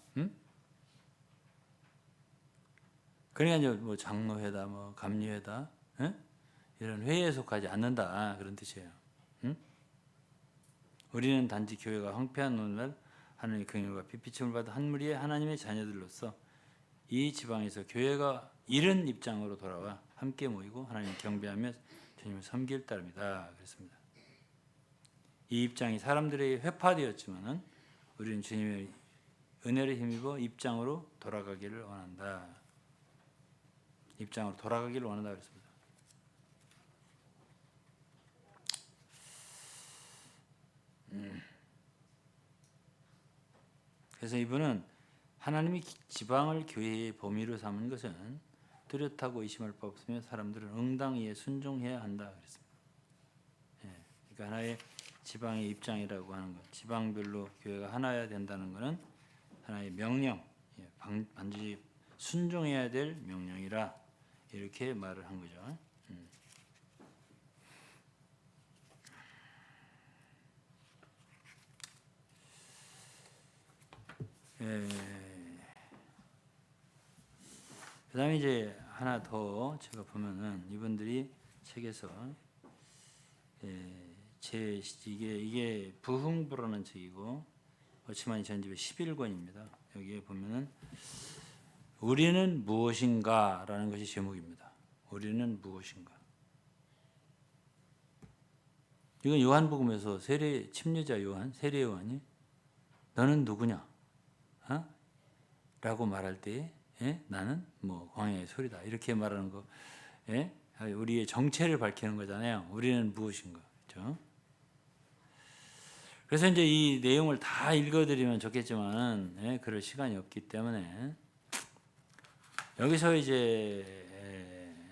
그러니까 이제 뭐 장로회다, 뭐 감리회다, 이런 회에 속하지 않는다. 그런 뜻이에요. 우리는 단지 교회가 황폐한 오늘날 하나님의 긍휼과 빛비침을 받은 한 무리의 하나님의 자녀들로서 이 지방에서 교회가 이런 입장으로 돌아와 함께 모이고 하나님을 경배하며 주님을 섬길 따름이다. 그랬습니다. 이 입장이 사람들에게 회파되었지만은 우리는 주님의 은혜를 힘입어 입장으로 돌아가기를 원한다. 입장으로 돌아가기를 원한다 그랬습니다. 그래서 이분은 하나님이 지방을 교회의 범위로 삼은 것은 뚜렷하고 의심할 바 없으며 사람들은 응당히에 순종해야 한다 그랬습니다. 그러니까 하나의 지방의 입장이라고 하는 것, 지방별로 교회가 하나여야 된다는 것은 하나의 명령, 반드시 순종해야 될 명령이라 이렇게 말을 한 거죠. 그다음에 이제 하나 더 제가 보면은 이분들이 책에서 이게 부흥부라는 책이고 어치만이 전집의 11권입니다. 여기에 보면은 우리는 무엇인가라는 것이 제목입니다. 우리는 무엇인가. 이건 요한복음에서 세례 침례자 요한, 세례 요한이 너는 누구냐? 어? 라고 말할 때 나는 뭐 광야의 소리다. 이렇게 말하는 거. 예? 우리의 정체를 밝히는 거잖아요. 우리는 무엇인가. 그렇죠? 그래서 이제 이 내용을 다 읽어드리면 좋겠지만 그럴 시간이 없기 때문에 여기서 이제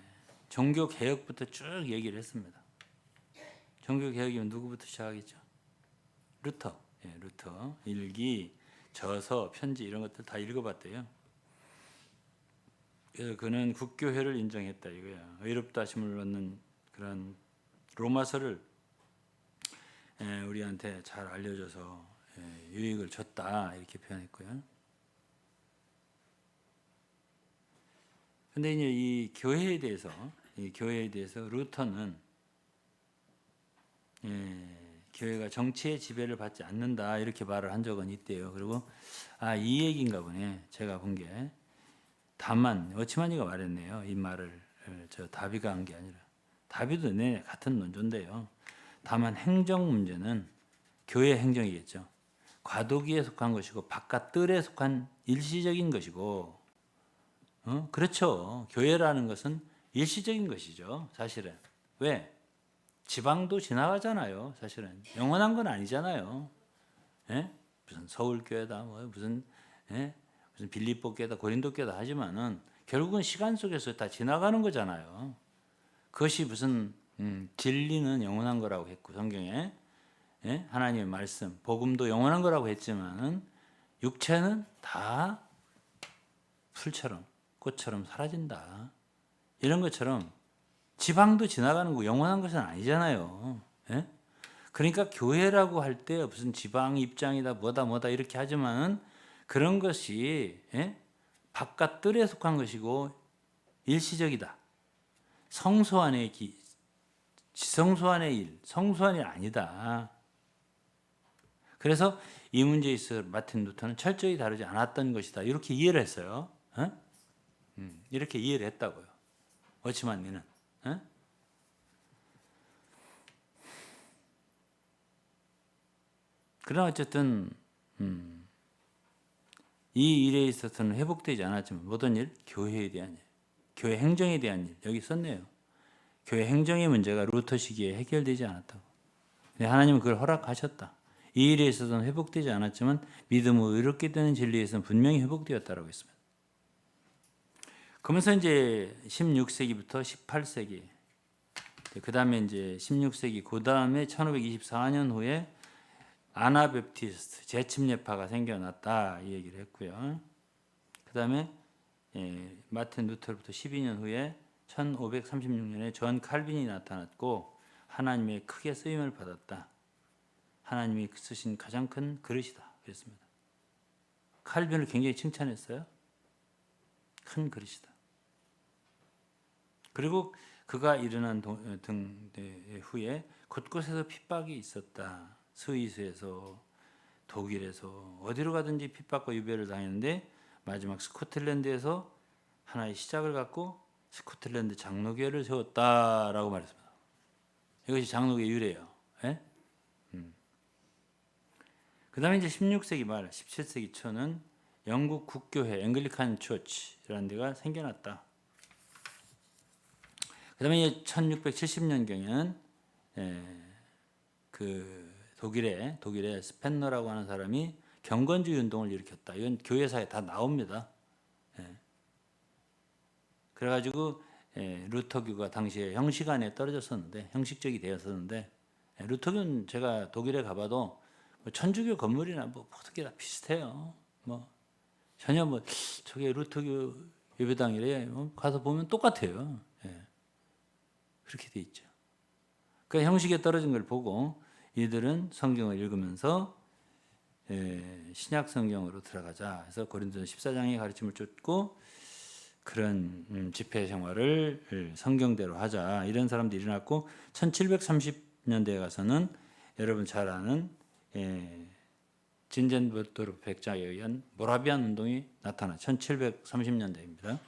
종교 개혁부터 쭉 얘기를 했습니다. 종교 개혁이면 누구부터 시작하겠죠? 루터. 루터 일기, 저서, 편지 이런 것들 다 읽어봤대요. 그래서 그는 국교회를 인정했다 이거야. 의롭다 하심을 얻는 그런 로마서를 우리한테 잘 알려줘서 유익을 줬다 이렇게 표현했고요. 근데 이제 이 교회에 대해서 루터는 교회가 정치의 지배를 받지 않는다 이렇게 말을 한 적은 있대요. 그리고 이 얘기인가 보네. 제가 본 게. 다만 어치만이가 말했네요. 이 말을 저 다비가 한 게 아니라. 다비도 같은 논조인데요. 다만 행정 문제는 교회 행정이겠죠. 과도기에 속한 것이고 바깥 뜰에 속한 일시적인 것이고 그렇죠. 교회라는 것은 일시적인 것이죠. 사실은. 왜? 지방도 지나가잖아요. 사실은. 영원한 건 아니잖아요. 무슨 서울교회다 무슨 빌립보 교회다 고린도 교회다 하지만은 결국은 시간 속에서 다 지나가는 거잖아요. 그것이 무슨 진리는 영원한 거라고 했고 성경에 하나님의 말씀 복음도 영원한 거라고 했지만은 육체는 다 풀처럼 꽃처럼 사라진다. 이런 것처럼 지방도 지나가는 거 영원한 것은 아니잖아요. 그러니까 교회라고 할 때 무슨 지방 입장이다 뭐다 이렇게 하지만은 그런 것이 바깥 뜰에 속한 것이고 일시적이다. 성소 안의 지성소 안의 일, 성소한 일 아니다. 그래서 이 문제에 있어서 마틴 루터는 철저히 다루지 않았던 것이다. 이렇게 이해를 했어요. 이렇게 이해를 했다고요. 어치만니는. 그러나 어쨌든 이 일에 있어서는 회복되지 않았지만 모든 일, 교회에 대한 일, 교회 행정에 대한 일 여기 썼네요. 교회 행정의 문제가 루터 시기에 해결되지 않았다고. 근데 하나님은 그걸 허락하셨다. 이 일에 있어서는 회복되지 않았지만 믿음으로 의롭게 되는 진리에서는 분명히 회복되었다라고 했습니다. 그러면서 이제 16세기부터 18세기, 그 다음에 이제 16세기, 그 다음에 1524년 후에 아나베프티스트 재침례파가 생겨났다 이 얘기를 했고요. 그 다음에 마틴 루터로부터 12년 후에 1536년에 존 칼빈이 나타났고 하나님의 크게 쓰임을 받았다. 하나님이 쓰신 가장 큰 그릇이다 그랬습니다. 칼빈을 굉장히 칭찬했어요. 큰 그릇이다. 그리고 그가 일어난 후에 곳곳에서 핍박이 있었다. 스위스에서 독일에서 어디로 가든지 핍박과 유배를 당했는데 마지막 스코틀랜드에서 하나의 시작을 갖고 스코틀랜드 장로교회를 세웠다라고 말했습니다. 이것이 장로교회 유래예요. 그 다음에 이제 16세기 말 17세기 초는 영국 국교회 앵글리칸 처치라는 데가 생겨났다. 그 다음에 이제 1670년경에는 그 독일의 스펜너라고 하는 사람이 경건주의 운동을 일으켰다. 이건 교회사에 다 나옵니다. 그래가지고 루터교가 당시에 형식 안에 떨어졌었는데 형식적이 되었었는데 루터교는 제가 독일에 가봐도 뭐 천주교 건물이나 뭐 어떻게 다 비슷해요. 뭐 전혀 뭐 저게 루터교 예배당이래 가서 보면 똑같아요. 그렇게 돼 있죠. 그 형식에 떨어진 걸 보고 이들은 성경을 읽으면서 신약 성경으로 들어가자 해서 고린도서 14장의 가르침을 쫓고 그런 집회 생활을 성경대로 하자 이런 사람들이 일어났고 1730 30년대에 가서는 여러분 잘 아는 진젠베르크 백작에 의한 모라비안 운동이 나타나 1730년대입니다.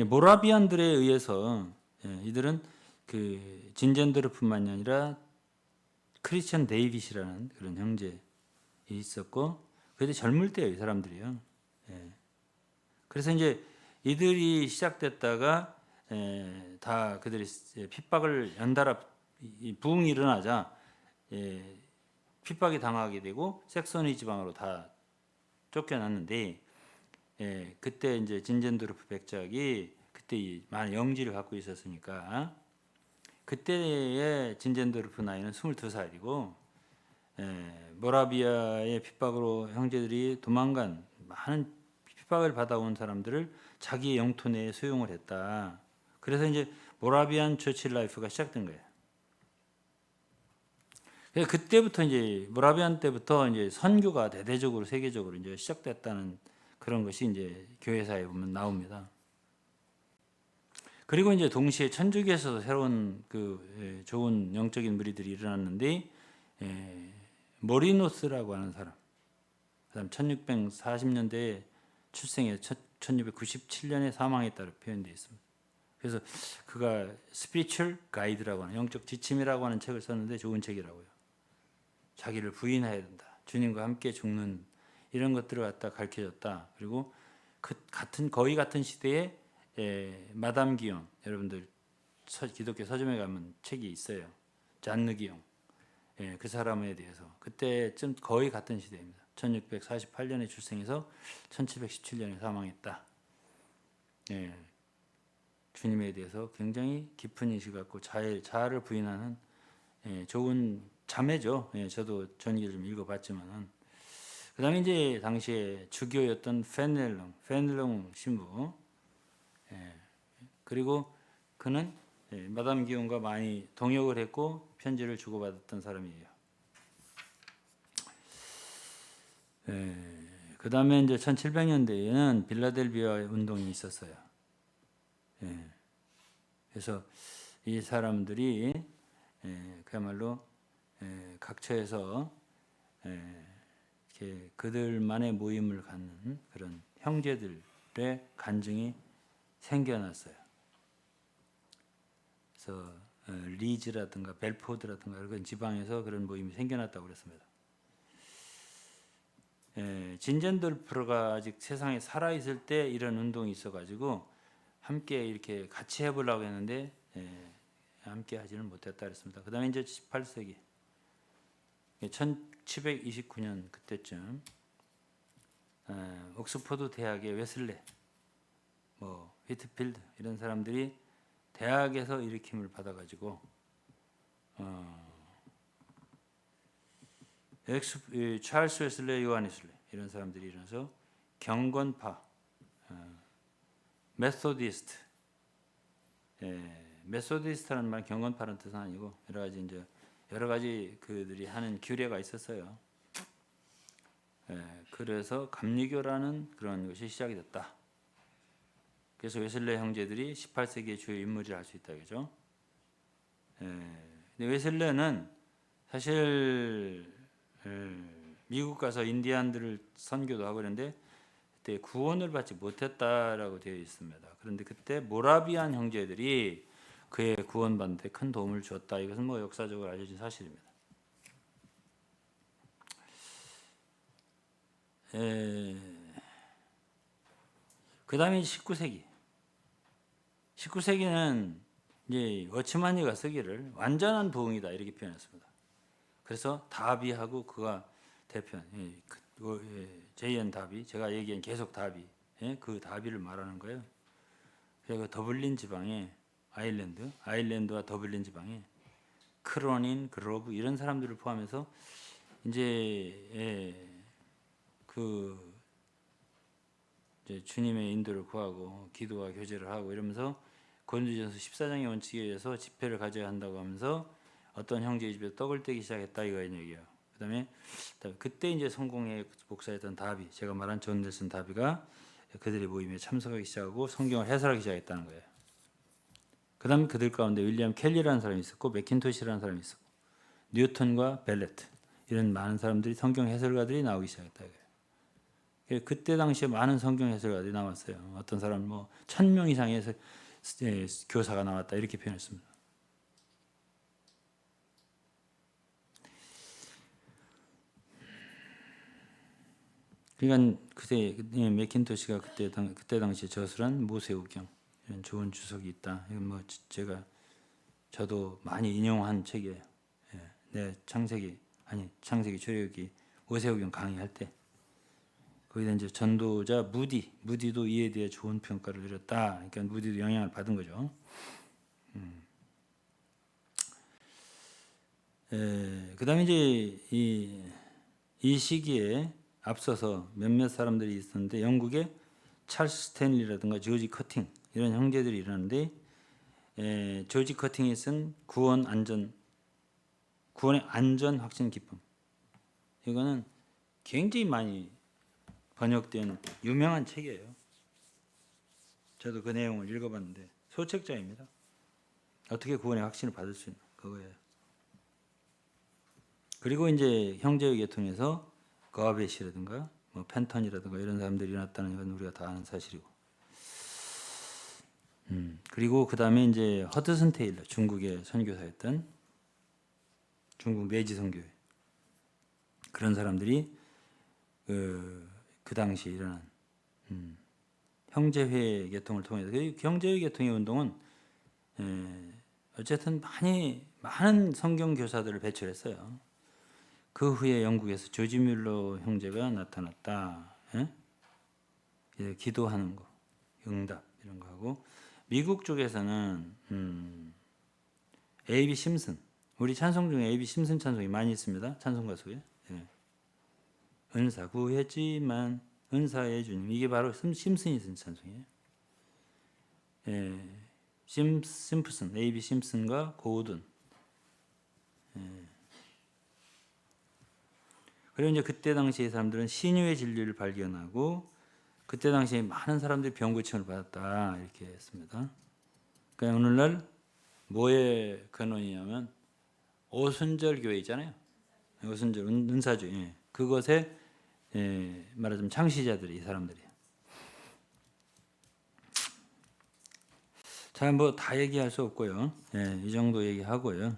모라비안들에 의해서 이들은 그 진젠데르뿐만이 아니라 크리스천 데이빗이라는 그런 형제 있었고, 그때 젊을 때예요, 이 사람들이요. 그래서 이제 이들이 시작됐다가 다 그들이 핍박을 연달아 부흥이 일어나자 핍박이 당하게 되고 색소니 지방으로 다 쫓겨났는데, 그때 이제 진젠도르프 백작이 그때 많은 영지를 갖고 있었으니까 그때의 진젠도르프 나이는 22살이고 모라비아의 핍박으로 형제들이 도망간 많은 핍박을 받아온 사람들을 자기의 영토 내에 수용을 했다. 그래서 이제 모라비안 처치 라이프가 시작된 거예요. 그때부터 이제 모라비안 때부터 이제 선교가 대대적으로 세계적으로 이제 시작됐다는 그런 것이 이제 교회사에 보면 나옵니다. 그리고 이제 동시에 천주교에서도 새로운 그 좋은 영적인 무리들이 일어났는데 모리노스라고 하는 사람, 그다음 1640년대에 출생해 1697년에 사망했다고 표현되어 있습니다. 그래서 그가 스피리추얼 가이드라고 하는 영적 지침이라고 하는 책을 썼는데 좋은 책이라고요. 자기를 부인해야 된다. 주님과 함께 죽는 이런 것들을 갖다 가르쳐줬다. 그리고 거의 같은 시대에 마담 기용, 여러분들 기독교 서점에 가면 책이 있어요. 잔느 기용, 그 사람에 대해서 그때쯤 거의 같은 시대입니다. 1648년에 출생해서 1717년에 사망했다. 주님에 대해서 굉장히 깊은 인식 갖고 자아를 부인하는 좋은 자매죠. 저도 전기를 좀 읽어봤지만은. 그다음에 이제 당시에 주교였던 페넬롱 신부. 그리고 그는 마담 기용과 많이 동역을 했고 편지를 주고받았던 사람이에요. 그다음에 이제 1700년대에는 빌라델비아 운동이 있었어요. 그래서 이 사람들이 그야말로 각처에서 이렇게 그들만의 모임을 갖는 그런 형제들의 간증이 생겨났어요. 그래서 리즈라든가 벨포드라든가 이런 지방에서 그런 모임이 생겨났다고 그랬습니다. 진젠도르프가 아직 세상에 살아 있을 때 이런 운동이 있어가지고 함께 이렇게 같이 해보려고 했는데 함께 하지는 못했다 그랬습니다. 그다음에 이제 18세기 1729년 그때쯤 옥스퍼드 대학의 웨슬레, 휘트필드 이런 사람들이 대학에서 일으킴을 받아가지고 찰스 웨슬레, 요한 웨슬레 이런 사람들이 일어나서 경건파, 메소디스트, 메소디스트라는 말 경건파라는 뜻은 아니고 여러 가지 그들이 하는 규례가 있었어요. 그래서 감리교라는 그런 것이 시작이 됐다. 그래서 웨슬레 형제들이 18세기의 주요 인물이라 할 수 있다, 그죠? 근데 웨슬레는 사실 미국 가서 인디안들을 선교도 하고 그랬는데 그때 구원을 받지 못했다라고 되어 있습니다. 그런데 그때 모라비안 형제들이 그의 구원받는 데 큰 도움을 주었다. 이것은 뭐 역사적으로 알려진 사실입니다. 그 다음에 19세기. 19세기는 이제 워치마니가 쓰기를 완전한 부흥이다 이렇게 표현했습니다. 그래서 다비하고 그가 대표한 제이언 다비, 제가 얘기한 계속 다비, 그 다비를 말하는 거예요. 그리고 더블린 지방에 아일랜드와 더블린 지방에 크로닌, 그로브 이런 사람들을 포함해서 이제 이제 주님의 인도를 구하고 기도와 교제를 하고 이러면서 고린도전서 14장의 원칙에 의해서 집회를 가져야 한다고 하면서 어떤 형제의 집에 떡을 떼기 시작했다 이거 얘기예요. 그다음에 그때 이제 성공에 복사했던 다비, 제가 말한 존 넬슨 다비가 그들의 모임에 참석하기 시작하고 성경을 해설하기 시작했다는 거예요. 그다음에 그들 가운데 윌리엄 켈리라는 사람이 있었고 맥킨토시라는 사람이 있었고 뉴턴과 벨레트 이런 많은 사람들이 성경 해설가들이 나오기 시작했다 이거예요. 그때 당시에 많은 성경 해설가들이 나왔어요. 어떤 사람은 뭐 1,000명 이상의 교사가 나왔다 이렇게 표현했습니다. 그러니까 그때 맥킨토시가 그때 당시 저술한 모세오경 이런 좋은 주석이 있다. 이건 뭐 저도 많이 인용한 책이에요. 내 창세기 출애굽기 모세오경 강의할 때 거기다 이제 전도자 무디도 이에 대해 좋은 평가를 내렸다. 그러니까 무디도 영향을 받은 거죠. 그다음에 이제 이 시기에 앞서서 몇몇 사람들이 있었는데 영국의 찰스 스탠리라든가 조지 커팅 이런 형제들이 일어났는데 조지 커팅이 쓴 구원의 안전 확신 기쁨 이거는 굉장히 많이 번역된 유명한 책이에요. 저도 그 내용을 읽어봤는데 소책자입니다. 어떻게 구원의 확신을 받을 수 있나 그거예요. 그리고 이제 형제의 계통에서 거아벳이라든가 뭐 펜턴이라든가 이런 사람들이 일어났다는 건 우리가 다 아는 사실이고. 그리고 그 다음에 이제 허드슨 테일러 중국의 선교사였던 중국 매지 선교회 그런 사람들이 그 당시에 일어난 형제회 계통을 통해서 그 형제회 계통의 운동은 어쨌든 많은 성경 교사들을 배출했어요. 그 후에 영국에서 조지 뮬러 형제가 나타났다. 기도하는 거, 응답 이런 거 하고 미국 쪽에서는 A.B. 심슨 우리 찬송 중에 A.B. 심슨 찬송이 많이 있습니다. 찬송 가수에 은사 구했지만 은사의 주님 이게 바로 심슨이 쓴 찬송이에요. 심프슨 A.B. 심슨과 고우든 그리고 이제 그때 당시의 사람들은 신유의 진리를 발견하고 그때 당시에 많은 사람들이 병 고침을 받았다 이렇게 했습니다. 그러니까 오늘날 뭐의 근원이냐면 오순절 교회 있잖아요. 오순절 은사주의 그것에 말하자면 창시자들이 이 사람들이에요. 자, 뭐 다 얘기할 수 없고요. 이 정도 얘기하고요.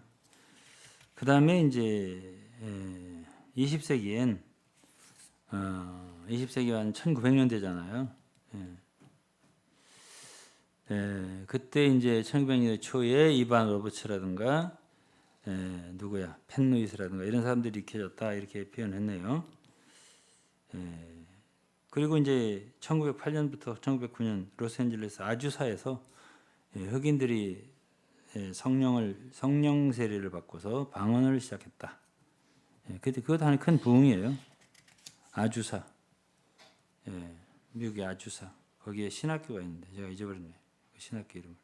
그 다음에 이제 20세기엔 20세기가 한 1900년대잖아요. 그때 이제 1900년대 초에 이반 로버츠라든가 누구야 펜 루이스라든가 이런 사람들이 익혀졌다 이렇게 표현했네요. 그리고 이제 1908년부터 1909년 로스앤젤레스 아주사에서 흑인들이 성령 세례를 받고서 방언을 시작했다. 그때 그것 하나의 큰 부흥이에요. 아주사, 미국의 아주사 거기에 신학교가 있는데 제가 잊어버렸네요. 그 신학교 이름을.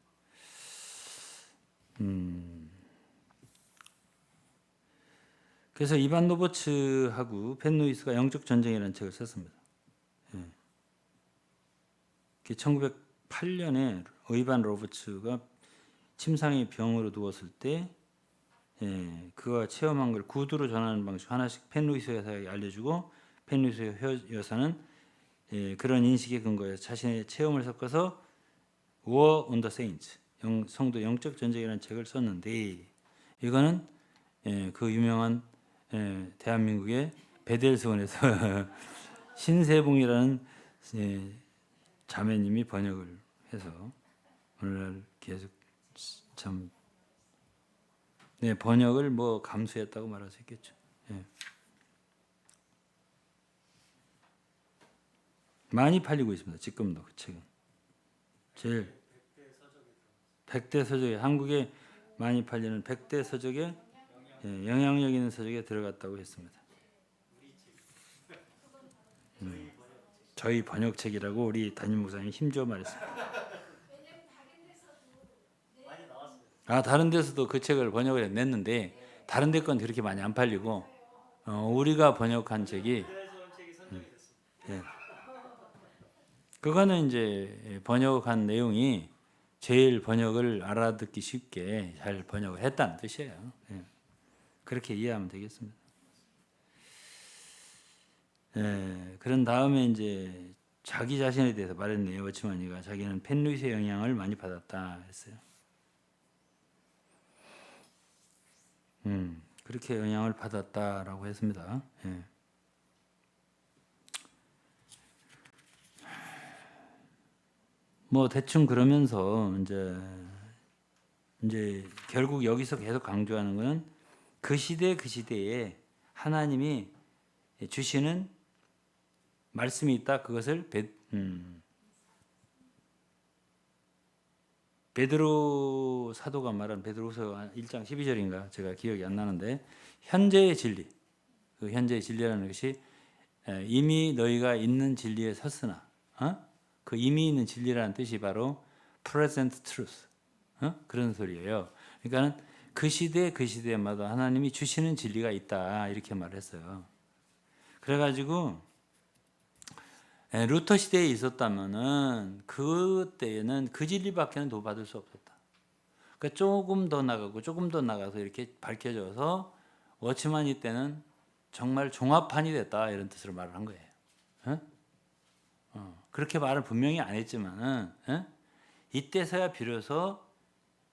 그래서 이반 로버츠하고 펜 루이스가 영적 전쟁이라는 책을 썼습니다. 1908년에 이반 로버츠가 침상의 병으로 누웠을 때 그가 체험한 걸 구두로 전하는 방식 하나씩 펜 루이스 여사에게 알려주고 펜 루이스 여사는 그런 인식에 근거해서 자신의 체험을 섞어서 War on the Saints 성도 영적 전쟁이라는 책을 썼는데 이거는 그 유명한 대한민국의 베델스원에서 신세봉이라는 자매님이 번역을 해서 오늘날 계속 참 번역을 뭐 감수했다고 말할 수 있겠죠. 많이 팔리고 있습니다. 지금도 그 책은 제일 100대 서적에 한국에 많이 팔리는 100대 서적에 영향력 있는 서적에 들어갔다고 했습니다. 저희 번역책이라고 우리 담임 목사님 힘줘 말했습니다. 다른 데서도 그 책을 번역을 냈는데 다른 데 건 그렇게 많이 안 팔리고 우리가 번역한 책이 그거는 이제 번역한 내용이 제일 번역을 알아듣기 쉽게 잘 번역을 했다는 뜻이에요. 예. 그렇게 이해하면 되겠습니다. 예, 그런 다음에 이제 자기 자신에 대해서 말했네요. 워치만이가 자기는 펜루이스의 영향을 많이 받았다 했어요. 그렇게 영향을 받았다라고 했습니다. 예. 뭐 대충 그러면서 이제 결국 여기서 계속 강조하는 것은 그 시대 그 시대에 하나님이 주시는 말씀이 있다. 그것을 베드로 사도가 말한 베드로서 1장 12절인가 제가 기억이 안 나는데 현재의 진리, 그 현재의 진리라는 것이 이미 너희가 있는 진리에 섰으나 그 이미 있는 진리라는 뜻이 바로 present truth 그런 소리예요. 그러니까는 그 시대 그 시대마다 하나님이 주시는 진리가 있다 이렇게 말했어요. 그래가지고 루터 시대에 있었다면은 그때에는 그 진리밖에는 도받을 수 없었다. 그러니까 조금 더 나가고 조금 더 나가서 이렇게 밝혀져서 워치만이 때는 정말 종합판이 됐다 이런 뜻으로 말을 한 거예요. 그렇게 말을 분명히 안 했지만은 이때서야 비로소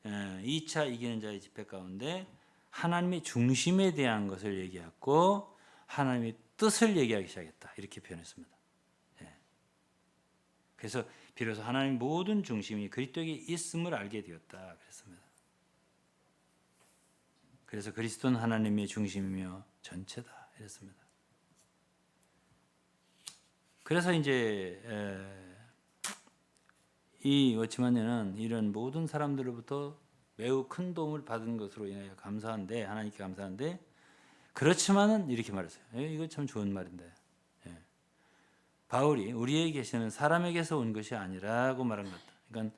2차 이기는 자의 집회 가운데 하나님의 중심에 대한 것을 얘기했고 하나님의 뜻을 얘기하기 시작했다 이렇게 표현했습니다. 그래서 비로소 하나님 모든 중심이 그리스도에 있음을 알게 되었다 그랬습니다. 그래서 그리스도는 하나님의 중심이며 전체다 이랬습니다. 그래서 이제 이 워치만에는 이런 모든 사람들로부터 매우 큰 도움을 받은 것으로 인해 감사한데 하나님께 감사한데 그렇지만은 이렇게 말했어요. 이거 참 좋은 말인데 바울이 우리에게 계시는 사람에게서 온 것이 아니라고 말한 것 같다. 그러니까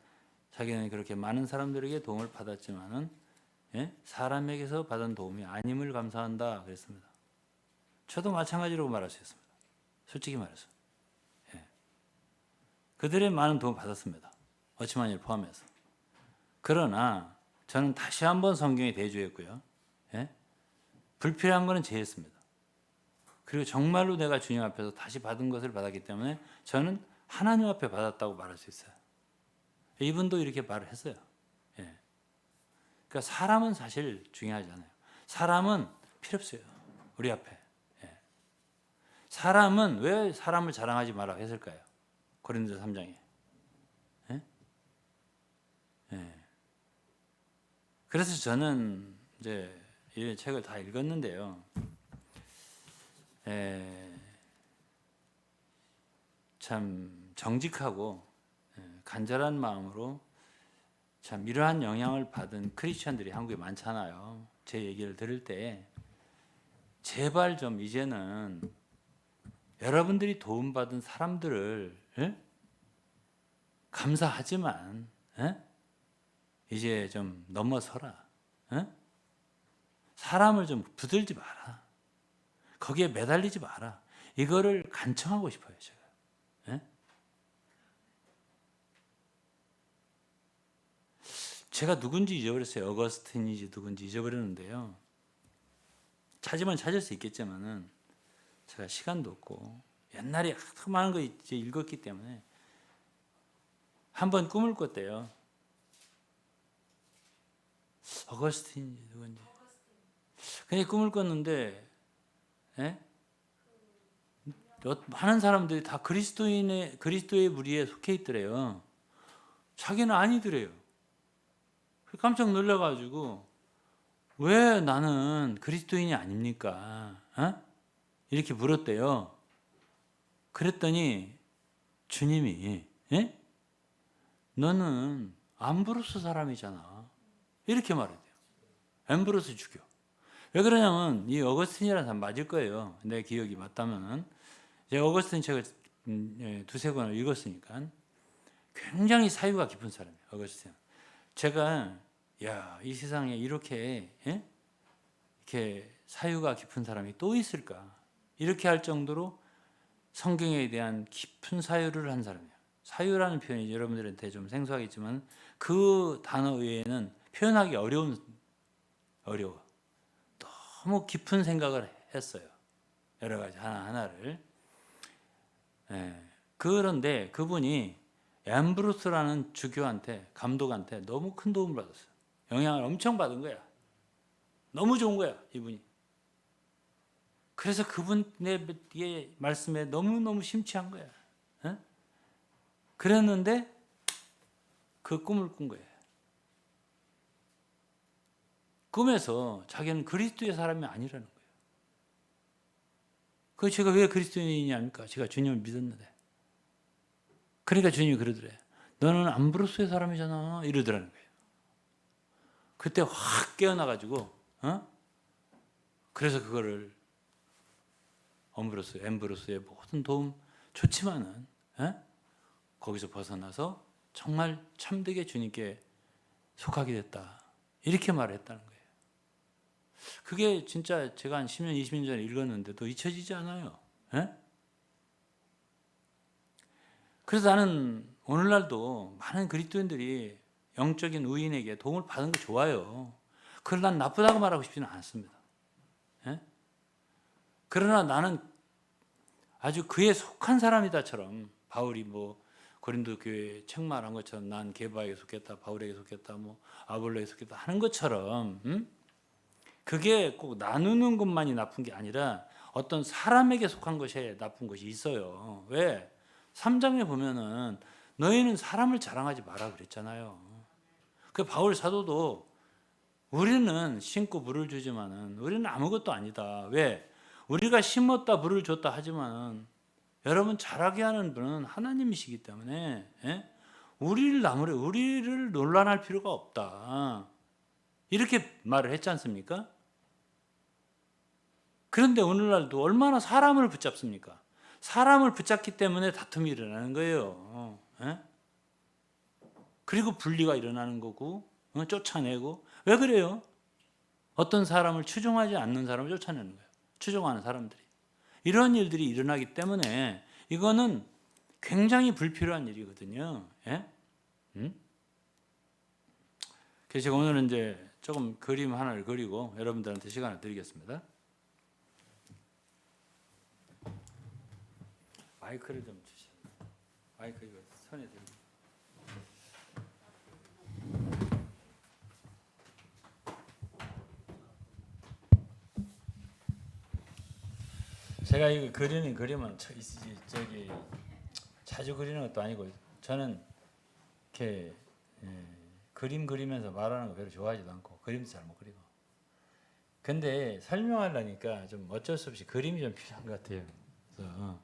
자기는 그렇게 많은 사람들에게 도움을 받았지만은 사람에게서 받은 도움이 아님을 감사한다 그랬습니다. 저도 마찬가지로 말할 수 있습니다. 솔직히 말해서 그들의 많은 도움을 받았습니다. 워치만을 포함해서. 그러나 저는 다시 한번 성경에 대조했고요. 불필요한 것은 제했습니다. 그리고 정말로 내가 주님 앞에서 다시 받은 것을 받았기 때문에 저는 하나님 앞에 받았다고 말할 수 있어요. 이분도 이렇게 말을 했어요. 그러니까 사람은 사실 중요하지 않아요. 사람은 필요 없어요. 우리 앞에. 사람은 왜 사람을 자랑하지 말라고 했을까요? 고린도서 3장에. 그래서 저는 이제 이 책을 다 읽었는데요. 참 정직하고 간절한 마음으로 참 이러한 영향을 받은 크리스천들이 한국에 많잖아요. 제 얘기를 들을 때 제발 좀 이제는 여러분들이 도움받은 사람들을 감사하지만 이제 좀 넘어서라. 사람을 좀 붙들지 마라. 거기에 매달리지 마라. 이거를 간청하고 싶어요, 제가. 제가 누군지 잊어버렸어요. 어거스틴인지 누군지 잊어버렸는데요. 찾으면 찾을 수 있겠지만은 제가 시간도 없고 옛날에 하도 많은 거 이제 읽었기 때문에 한번 꿈을 꿨대요. 어거스틴인지 누군지. 그냥 꿈을 꿨는데 많은 사람들이 다 그리스도의 무리에 속해 있더래요. 자기는 아니더래요. 깜짝 놀라가지고 왜 나는 그리스도인이 아닙니까? 이렇게 물었대요. 그랬더니 주님이 너는 암브로스 사람이잖아. 이렇게 말했대요. 암브로스 죽여. 왜 그러냐면 이 어거스틴이라는 사람 맞을 거예요. 내 기억이 맞다면은 제가 어거스틴 책을 두세 권을 읽었으니까 굉장히 사유가 깊은 사람이에요. 어거스틴. 제가 이 세상에 이렇게 사유가 깊은 사람이 또 있을까? 이렇게 할 정도로 성경에 대한 깊은 사유를 한 사람이에요. 사유라는 표현이 여러분들한테 좀 생소하겠지만 그 단어 외에는 표현하기 어려워. 너무 깊은 생각을 했어요. 여러 가지 하나하나를. 예. 그런데 그분이 앰브로스라는 주교한테, 감독한테 너무 큰 도움을 받았어요. 영향을 엄청 받은 거야. 너무 좋은 거야, 이분이. 그래서 그분의 말씀에 너무너무 심취한 거야. 예? 그랬는데 그 꿈을 꾼 거예요. 꿈에서 자기는 그리스도의 사람이 아니라는 거예요. 그 제가 왜 그리스도인이냐니까 제가 주님을 믿었는데. 그러니까 주님이 그러더래. 너는 암브로스의 사람이잖아. 이러더라는 거예요. 그때 확 깨어나가지고, 그래서 그거를 엠브로스의 모든 도움 좋지만은, 거기서 벗어나서 정말 참되게 주님께 속하게 됐다. 이렇게 말을 했다는 거예요. 그게 진짜 제가 한 10년, 20년 전에 읽었는데도 잊혀지지 않아요. 그래서 나는 오늘날도 많은 그리스도인들이 영적인 우인에게 도움을 받은 거 좋아요. 그러나 난 나쁘다고 말하고 싶지는 않습니다. 그러나 나는 아주 그에 속한 사람이다처럼 바울이 뭐 고린도 교회 책 말한 것처럼 난 게바에게 속했다, 바울에게 속했다, 뭐 아볼로에게 속했다 하는 것처럼 그게 꼭 나누는 것만이 나쁜 게 아니라 어떤 사람에게 속한 것이 나쁜 것이 있어요. 왜? 3장에 보면은 너희는 사람을 자랑하지 마라 그랬잖아요. 그 바울 사도도 우리는 심고 물을 주지만은 우리는 아무것도 아니다. 왜? 우리가 심었다 물을 줬다 하지만은 여러분 자라게 하는 분은 하나님이시기 때문에 우리를 논란할 필요가 없다. 이렇게 말을 했지 않습니까? 그런데 오늘날도 얼마나 사람을 붙잡습니까? 사람을 붙잡기 때문에 다툼이 일어나는 거예요. 그리고 분리가 일어나는 거고 쫓아내고 왜 그래요? 어떤 사람을 추종하지 않는 사람을 쫓아내는 거예요. 추종하는 사람들이. 이런 일들이 일어나기 때문에 이거는 굉장히 불필요한 일이거든요. 그래서 제가 오늘은 이제 조금 그림 하나를 그리고 여러분들한테 시간을 드리겠습니다. 마이크를 좀 주시면. 마이크 이거 손에 들고. 제가 이거 그리는 그림은 저기 자주 그리는 것도 아니고 저는 이렇게 그림 그리면서 말하는 거 별로 좋아하지도 않고 그림도 잘 못 그리고. 근데 설명하려니까 좀 어쩔 수 없이 그림이 좀 필요한 것 같아요. 그래서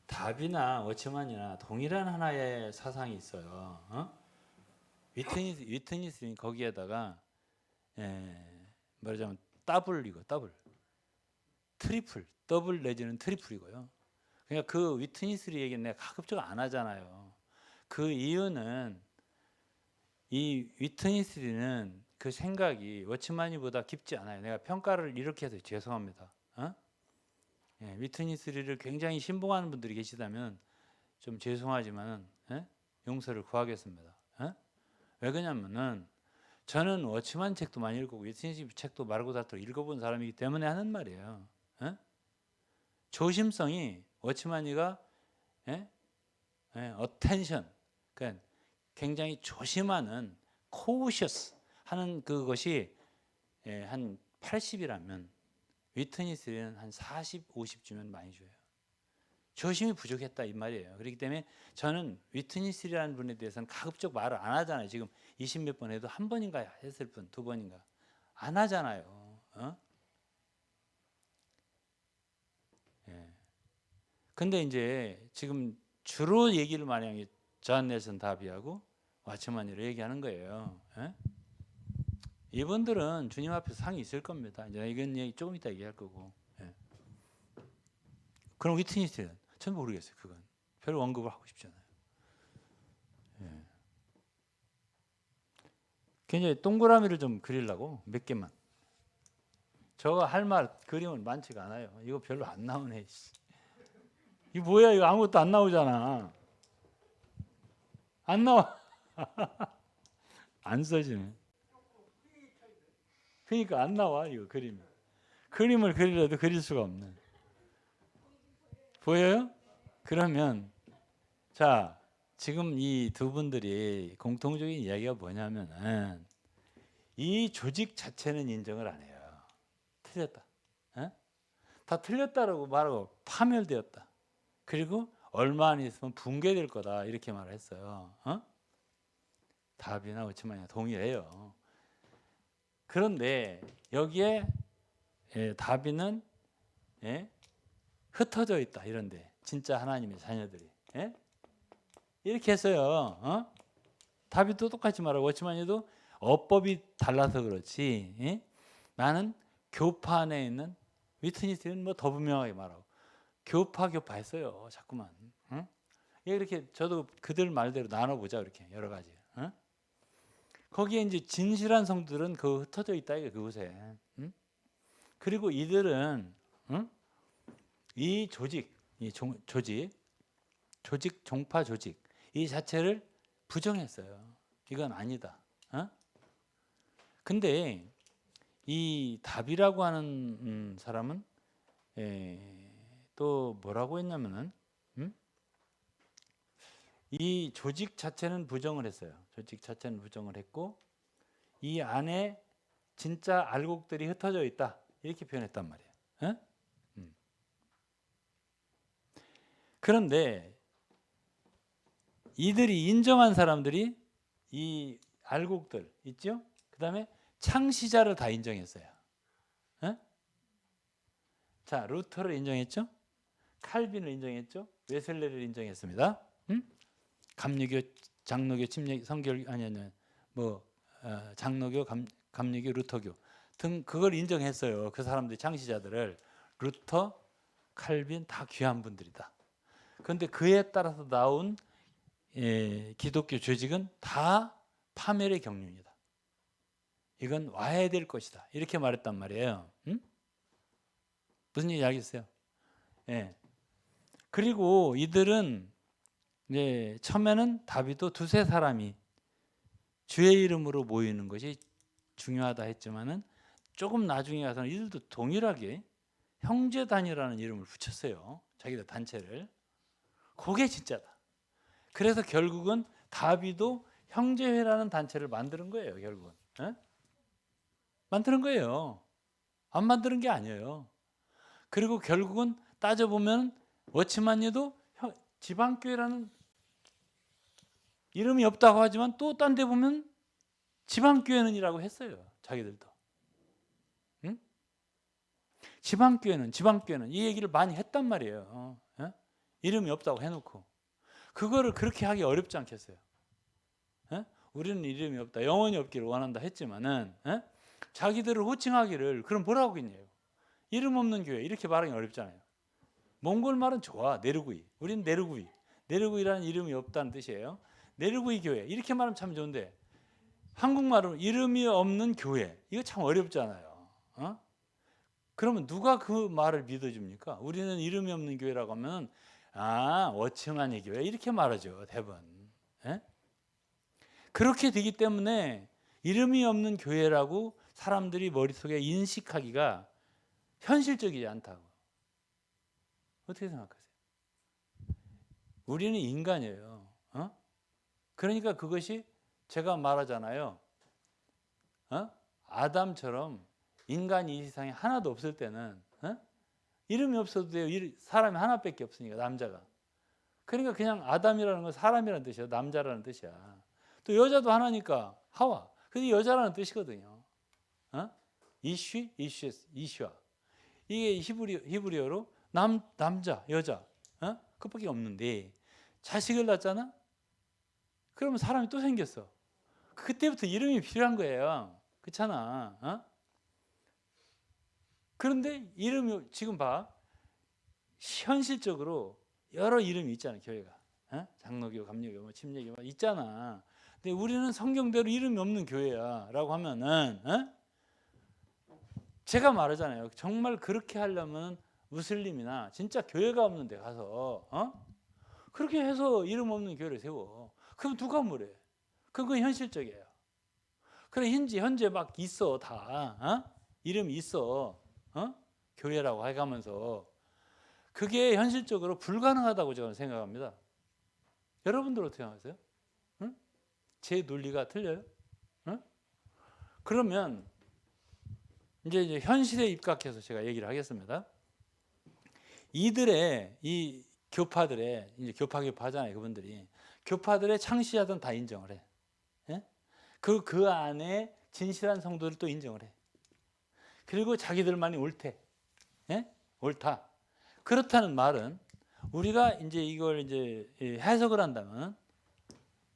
답이나 워치만이나 동일한 하나의 사상이 있어요. 위트니스는 거기에다가 말하자면 더블, 트리플, 더블 내지는 트리플이고요. 그러니까 그 위트니스리 얘기는 내가 가급적 안 하잖아요. 그 이유는 이 위트니스리는 그 생각이 워치만이보다 깊지 않아요. 내가 평가를 이렇게 해서 죄송합니다. 위트니스리를 굉장히 신봉하는 분들이 계시다면 좀 죄송하지만 용서를 구하겠습니다. 왜 그러냐면은 저는 워치만 책도 많이 읽고 위트니스 책도 마르고 닫도록 읽어본 사람이기 때문에 하는 말이에요. 조심성이 워치만이가 attention, 그러니까 굉장히 조심하는 cautious 하는 그것이 한 80이라면 위트니스는 한 40, 50주면 많이 줘요. 조심이 부족했다 이 말이에요. 그렇기 때문에 저는 위트니스라는 분에 대해서는 가급적 말을 안 하잖아요. 지금 20몇 번 해도 한 번인가 했을 뿐, 두 번인가 안 하잖아요. 근데 이제 지금 주로 얘기를 많이 하는 게 존 넬슨 다비하고 와츠만이를 얘기하는 거예요. 이분들은 주님 앞에서 상이 있을 겁니다. 이제 이건 얘기 조금 이따 얘기할 거고. 그럼 위트니스는 전 모르겠어요. 그건 별로 언급을 하고 싶지 않아요. 굉장히 동그라미를 좀 그리려고 몇 개만. 저거 할 말 그림은 많지가 않아요. 이거 별로 안 나오네. 이 뭐야? 이거 아무것도 안 나오잖아. 안 나와. 안 써지네. 그러니까 안 나와 이거 그림이. 그림을 그리려도 그릴 수가 없네. 보여요? 그러면 자 지금 이 두 분들이 공통적인 이야기가 뭐냐면은 이 조직 자체는 인정을 안 해요. 틀렸다. 에? 다 틀렸다라고 말하고 파멸되었다. 그리고 얼마 안 있으면 붕괴될 거다 이렇게 말했어요. 답이나 어찌마냐 동일해요. 그런데 여기에 다비는 흩어져 있다 이런데 진짜 하나님의 자녀들이 이렇게 했어요. 다비도 똑같이 말하고 어찌마냐도 어법이 달라서 그렇지. 나는 교파 안에 있는 위트니스는 뭐 더 분명하게 말하고 교파했어요. 자꾸만. 이렇게 저도 그들 말대로 나눠보자 이렇게 여러 가지. 거기에 이제 진실한 성들은 그 흩어져 있다 이게 그곳에. 그리고 이들은 이 조직, 조직 종파 조직 이 자체를 부정했어요. 이건 아니다. 근데 이 답이라고 하는 사람은 또 뭐라고 했냐면은 이 조직 자체는 부정을 했어요. 조직 자체는 부정을 했고 이 안에 진짜 알곡들이 흩어져 있다 이렇게 표현했단 말이에요. 그런데 이들이 인정한 사람들이 이 알곡들 있죠? 그 다음에 창시자를 다 인정했어요. 자, 루터를 인정했죠? 칼빈을 인정했죠? 웨슬레를 인정했습니다. 감리교, 장로교, 침례, 성결 아니 뭐 장로교, 감리교, 루터교 등 그걸 인정했어요. 그 사람들이 창시자들을 루터, 칼빈 다 귀한 분들이다. 그런데 그에 따라서 나온 기독교 조직은 다 파멸의 경륜이다. 이건 와야 될 것이다. 이렇게 말했단 말이에요. 무슨 얘기 알겠어요? 그리고 이들은 처음에는 다비도 두세 사람이 주의 이름으로 모이는 것이 중요하다 했지만은 조금 나중에 가서는 이들도 동일하게 형제단이라는 이름을 붙였어요. 자기들 단체를. 그게 진짜다. 그래서 결국은 다비도 형제회라는 단체를 만드는 거예요. 결국은. 만드는 거예요. 안 만드는 게 아니에요. 그리고 결국은 따져보면 워치만이도 지방교회라는 이름이 없다고 하지만 또 딴 데 보면 지방교회는이라고 했어요. 자기들도. 응? 지방교회는 이 얘기를 많이 했단 말이에요. 이름이 없다고 해놓고. 그거를 그렇게 하기 어렵지 않겠어요? 우리는 이름이 없다. 영원히 없기를 원한다 했지만은 자기들을 호칭하기를 그럼 뭐라고 했냐요? 이름 없는 교회 이렇게 말하기 어렵잖아요. 몽골 말은 좋아. 네르구이. 우리는 네르구이. 네르구이라는 이름이 없다는 뜻이에요. 네르구이 교회 이렇게 말하면 참 좋은데 한국말은 이름이 없는 교회 이거 참 어렵잖아요. 그러면 누가 그 말을 믿어줍니까? 우리는 이름이 없는 교회라고 하면 워치만의 교회 이렇게 말하죠. 대부분. 그렇게 되기 때문에 이름이 없는 교회라고 사람들이 머릿속에 인식하기가 현실적이지 않다고. 어떻게 생각하세요? 우리는 인간이에요. 그러니까 그것이 제가 말하잖아요. 아담처럼 인간이 이 세상에 하나도 없을 때는 이름이 없어도 돼요. 사람이 하나밖에 없으니까 남자가. 그러니까 그냥 아담이라는 건 사람이라는 뜻이야. 남자라는 뜻이야. 또 여자도 하나니까 하와. 그게 여자라는 뜻이거든요. 이슈아. 이게 히브리어로 남자, 여자. 그것밖에 없는데 자식을 낳잖아? 그러면 사람이 또 생겼어. 그때부터 이름이 필요한 거예요. 그렇잖아. 그런데 이름이 지금 봐. 현실적으로 여러 이름이 있잖아, 교회가. 장로교, 감리교, 뭐 침례교 있잖아. 근데 우리는 성경대로 이름이 없는 교회야라고 하면은 제가 말하잖아요. 정말 그렇게 하려면 무슬림이나 진짜 교회가 없는 데 가서 그렇게 해서 이름 없는 교회를 세워. 그럼 누가 뭐래? 그건 현실적이에요. 그래 현재 막 있어 다 이름이 있어 교회라고 해가면서 그게 현실적으로 불가능하다고 저는 생각합니다. 여러분들 어떻게 생각하세요? 응? 제 논리가 틀려요? 응? 그러면 이제 현실에 입각해서 제가 얘기를 하겠습니다. 이들의 이 교파들의 이제 교파잖아요. 그분들이 교파들의 창시자들은 다 인정을 해. 예? 그 안에 진실한 성도를 또 인정을 해. 그리고 자기들만이 옳대. 예? 옳다. 그렇다는 말은 우리가 이제 이걸 이제 해석을 한다면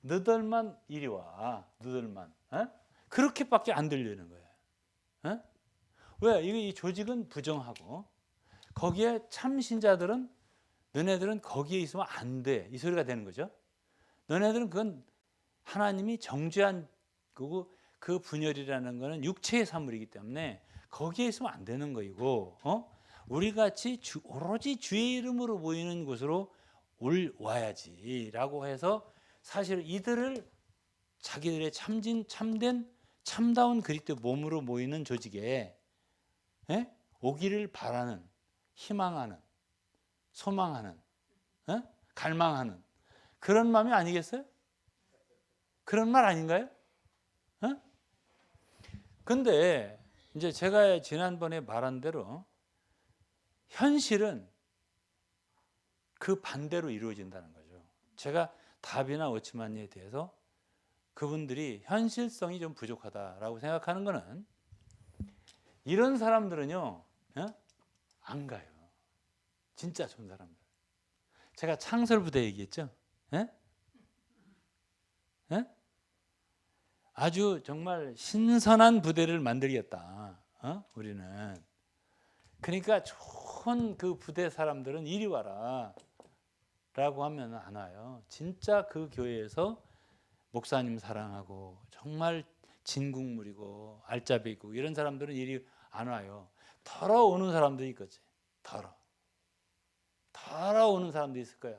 너들만 이리 와. 너들만. 그렇게밖에 안 들리는 거예요. 왜? 이 조직은 부정하고 거기에 참 신자들은 너네들은 거기에 있으면 안 돼. 이 소리가 되는 거죠. 너네들은 그건 하나님이 정죄한 거고 그 분열이라는 거는 육체의 산물이기 때문에 거기에 있으면 안 되는 거이고 우리 같이 오로지 주의 이름으로 모이는 곳으로 와야지라고 해서 사실 이들을 자기들의 참된 참다운 그리스도 몸으로 모이는 조직에 오기를 바라는 희망하는 소망하는 갈망하는 그런 마음이 아니겠어요? 그런 말 아닌가요? 근데 이제 제가 지난번에 말한 대로 현실은 그 반대로 이루어진다는 거죠. 제가 다비나 오치만니에 대해서 그분들이 현실성이 좀 부족하다라고 생각하는 거는 이런 사람들은요 안 가요. 진짜 좋은 사람들. 제가 창설부대 얘기했죠. 아주 정말 신선한 부대를 만들겠다. 우리는. 그러니까 좋은 그 부대 사람들은 이리 와라 라고 하면 안 와요. 진짜 그 교회에서 목사님 사랑하고 정말 진국물이고 알짜배기고 이런 사람들은 이리 안 와요. 털어오는 사람도 있겠지. 털어오는 사람도 있을 거야.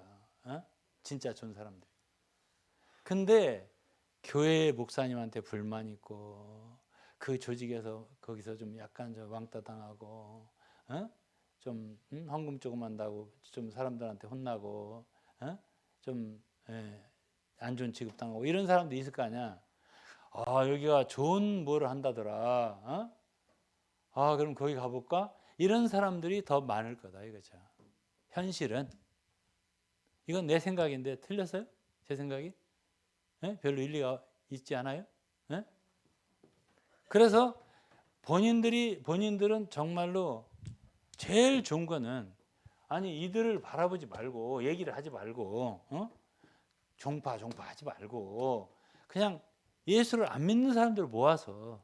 진짜 좋은 사람들. 근데 교회 목사님한테 불만 있고 그 조직에서 거기서 좀 약간 왕따 당하고 좀 헌금 조금 한다고 좀 사람들한테 혼나고 좀 안 좋은 취급 당하고 이런 사람도 있을 거 아니야. 여기가 좋은 뭐를 한다더라. 그럼 거기 가볼까? 이런 사람들이 더 많을 거다 이거죠. 현실은 이건 내 생각인데 틀렸어요? 제 생각이? 별로 일리가 있지 않아요? 그래서 본인들은 정말로 제일 좋은 거는 아니 이들을 바라보지 말고 얘기를 하지 말고 종파 하지 말고 그냥 예수를 안 믿는 사람들을 모아서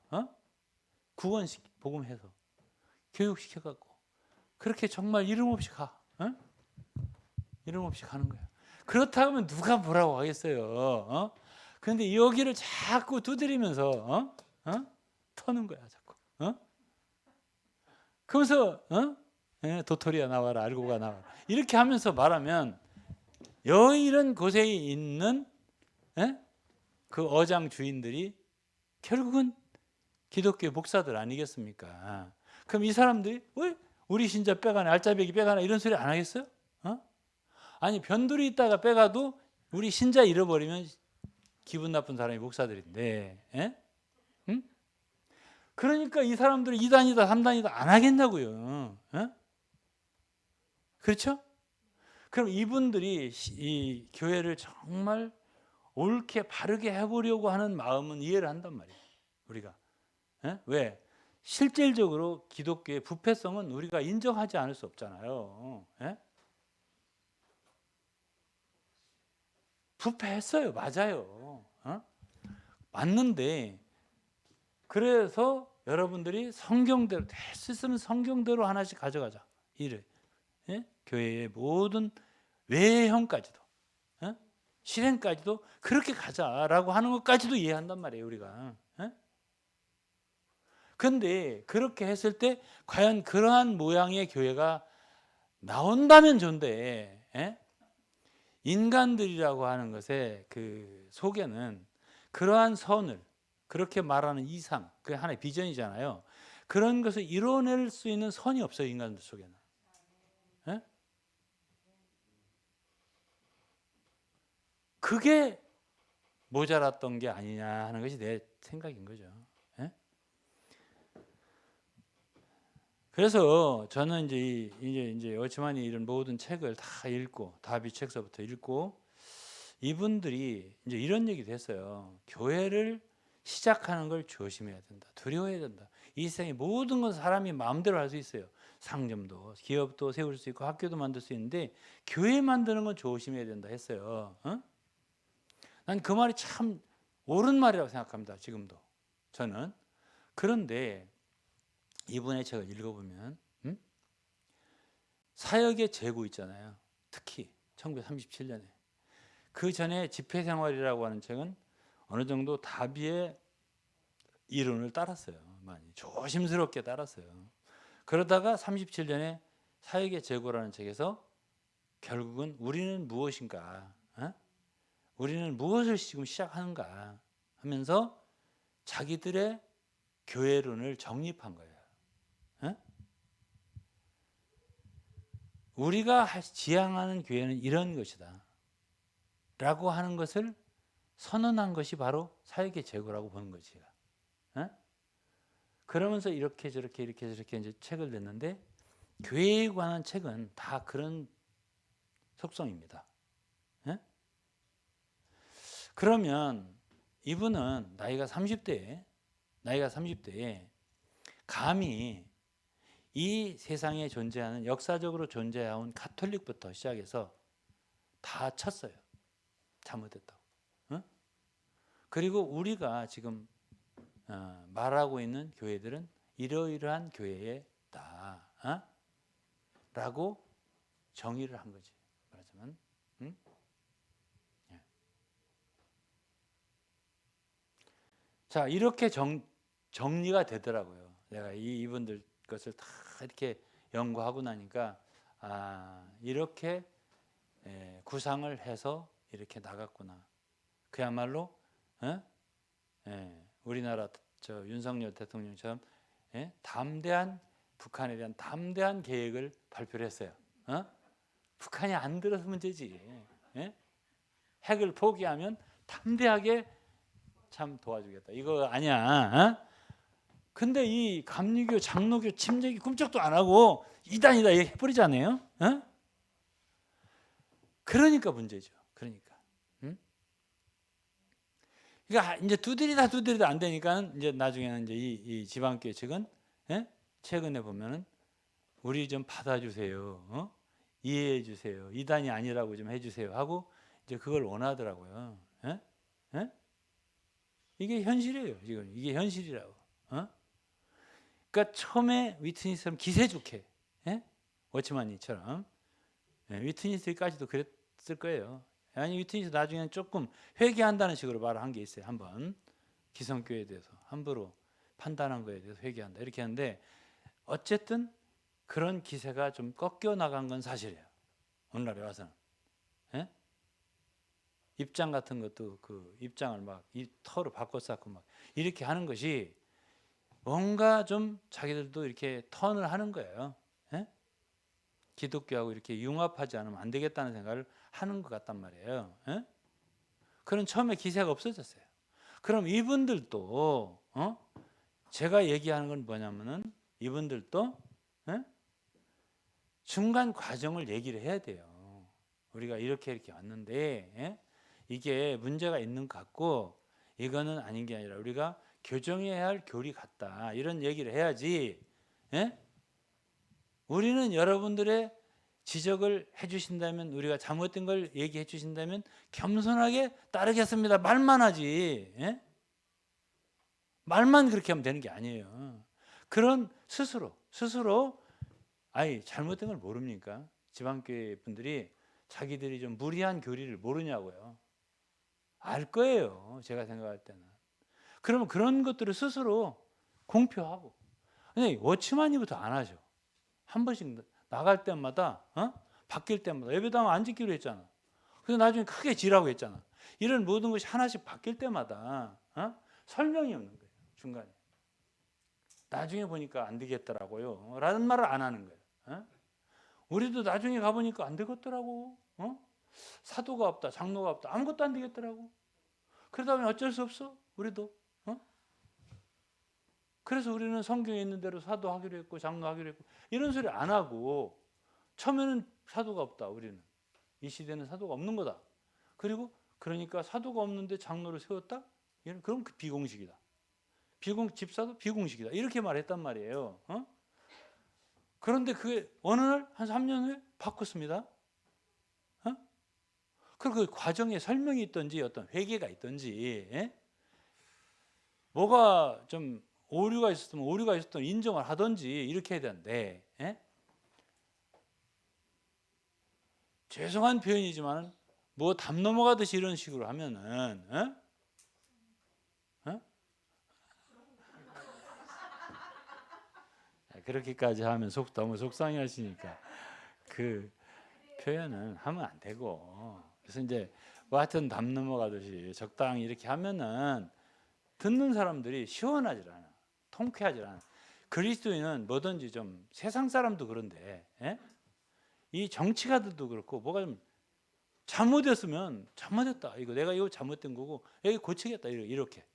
복음해서 교육시켜갖고 그렇게 정말 이름 없이 가. 이름 없이 가는 거야. 그렇다고 하면 누가 뭐라고 하겠어요. 그런데 여기를 자꾸 두드리면서 터는 거야 자꾸. 그러면서 도토리야 나와라 알고가 나와라 이렇게 하면서 말하면 이런 곳에 있는 그 어장 주인들이 결국은 기독교 목사들 아니겠습니까? 그럼 이 사람들이 왜 우리 신자 빼가나 알짜배기 빼가나 이런 소리 안 하겠어요? 아니 변두리 있다가 빼가도 우리 신자 잃어버리면 기분 나쁜 사람이 목사들인데 응? 그러니까 이 사람들이 2단이다 3단이다 안 하겠냐고요. 그렇죠? 그럼 이분들이 이 교회를 정말 옳게 바르게 해보려고 하는 마음은 이해를 한단 말이에요. 우리가. 왜? 실질적으로 기독교의 부패성은 우리가 인정하지 않을 수 없잖아요. 부패했어요. 맞아요. 맞는데 그래서 여러분들이 성경대로 될 수 있으면 성경대로 하나씩 가져가자. 이를 교회의 모든 외형까지도 실행까지도 그렇게 가자라고 하는 것까지도 이해한단 말이에요. 우리가. 그런데 그렇게 했을 때 과연 그러한 모양의 교회가 나온다면 좋은데, 예? 인간들이라고 하는 것의 그 속에는 그러한 선을 그렇게 말하는 이상, 그게 하나의 비전이잖아요. 그런 것을 이뤄낼 수 있는 선이 없어요, 인간들 속에는. 예? 그게 모자랐던 게 아니냐 하는 것이 내 생각인 거죠. 예? 그래서 저는 이제 어치만이 이런 모든 책을 다 읽고 다비 책서부터 읽고 이분들이 이제 이런 얘기도 했어요. 교회를 시작하는 걸 조심해야 된다. 두려워해야 된다. 이 세상의 모든 건 사람이 마음대로 할 수 있어요. 상점도, 기업도 세울 수 있고 학교도 만들 수 있는데 교회 만드는 건 조심해야 된다 했어요. 어? 난 그 말이 참 옳은 말이라고 생각합니다. 지금도 저는. 그런데 이분의 책을 읽어보면 사역의 제구 있잖아요. 특히 1937년에 그 전에 집회생활이라고 하는 책은 어느 정도 다비의 이론을 따랐어요. 많이 조심스럽게 따랐어요. 그러다가 37년에 사역의 제고라는 책에서 결국은 우리는 무엇인가, 우리는 무엇을 지금 시작하는가 하면서 자기들의 교회론을 정립한 거예요. 우리가 지향하는 교회는 이런 것이다 라고 하는 것을 선언한 것이 바로 사역의 제고라고 보는 거지. 그러면서 이렇게 저렇게 이제 책을 냈는데 교회에 관한 책은 다 그런 속성입니다. 그러면 이분은 나이가 30대에 감히 이 세상에 존재하는 역사적으로 존재해온 가톨릭부터 시작해서 다 쳤어요. 잘못했다고. 그리고 우리가 지금 말하고 있는 교회들은 이러이러한 교회다 라고 정의를 한 거지. 말하자면 자, 이렇게 정리가 되더라고요. 내가 이분들 것을 다 이렇게 연구하고 나니까 이렇게 구상을 해서 이렇게 나갔구나. 그야말로 우리나라 윤석열 대통령처럼 담대한 북한에 대한 담대한 계획을 발표를 했어요. 북한이 안 들어서 문제지. 핵을 포기하면 담대하게 참 도와주겠다. 이거 아니야. 근데 이 감리교, 장로교, 침례교 꿈쩍도 안 하고 이단이다 해버리잖아요. 그러니까 문제죠. 그러니까. 그러니까 이제 두드리다 안 되니까 이제 나중에는 이제 이 지방교회 측은 최근에 보면은 우리 좀 받아주세요. 이해해 주세요. 이단이 아니라고 좀 해주세요 하고 이제 그걸 원하더라고요. 이게 현실이에요. 지금 이게 현실이라고. 그러니까 처음에 위트니스처럼 기세 좋게, 워치만이처럼 위트니스까지도 그랬을 거예요. 아니 위트니스 나중에는 조금 회개한다는 식으로 말을 한 게 있어요. 한번 기성교회에 대해서 함부로 판단한 거에 대해서 회개한다 이렇게 하는데 어쨌든 그런 기세가 좀 꺾여 나간 건 사실이에요. 오늘날에 와서는. 입장 같은 것도 그 입장을 막 이 터로 바꿔 쌓고 막 이렇게 하는 것이 뭔가 좀 자기들도 이렇게 턴을 하는 거예요. 기독교하고 이렇게 융합하지 않으면 안 되겠다는 생각을 하는 것 같단 말이에요. 그런 처음에 기세가 없어졌어요. 그럼 이분들도 제가 얘기하는 건 뭐냐면은 이분들도 중간 과정을 얘기를 해야 돼요. 우리가 이렇게 왔는데 이게 문제가 있는 것 같고 이거는 아닌 게 아니라 우리가 교정해야 할 교리 같다 이런 얘기를 해야지. 우리는 여러분들의 지적을 해주신다면 우리가 잘못된 걸 얘기해 주신다면 겸손하게 따르겠습니다 말만 하지 말만 그렇게 하면 되는 게 아니에요. 그런 스스로 잘못된 걸 모릅니까? 지방교회 분들이 자기들이 좀 무리한 교리를 모르냐고요. 알 거예요. 제가 생각할 때는. 그러면 그런 것들을 스스로 공표하고. 근데 워치만이부터 안 하죠. 한 번씩 나갈 때마다 바뀔 때마다 예배당 안 지키로 했잖아. 그래서 나중에 크게 지라고 했잖아. 이런 모든 것이 하나씩 바뀔 때마다 설명이 없는 거예요. 중간에. 나중에 보니까 안 되겠더라고요. 라는 말을 안 하는 거예요. 우리도 나중에 가보니까 안 되겠더라고. 사도가 없다, 장로가 없다, 아무것도 안 되겠더라고. 그러다 보니 어쩔 수 없어. 우리도. 그래서 우리는 성경에 있는 대로 사도하기로 했고 장로하기로 했고 이런 소리 안 하고 처음에는 사도가 없다. 우리는. 이 시대는 사도가 없는 거다. 그리고 그러니까 사도가 없는데 장로를 세웠다? 그럼 그 비공식이다. 집사도 비공식이다. 이렇게 말했단 말이에요. 그런데 그게 어느 날 한 3년 후에 바꿨습니다. 그리고 그 과정에 설명이 있든지 어떤 회개가 있든지 뭐가 좀 오류가 있었던 인정을 하든지 이렇게 해야 되는데 죄송한 표현이지만 뭐 담 넘어가듯이 이런 식으로 하면은 그렇게까지 하면 너무 속상해 하시니까 그 표현은 하면 안 되고 그래서 이제 뭐 하여튼 담 넘어가듯이 적당히 이렇게 하면은 듣는 사람들이 시원하지 않아. 통쾌하지 않아. 그리스도인은 뭐든지 좀 세상 사람도 그런데 이 정치가들도 그렇고 뭐가 좀 잘못했으면 잘못했다. 내가 잘못된 거고 여기 고치겠다. 이렇게.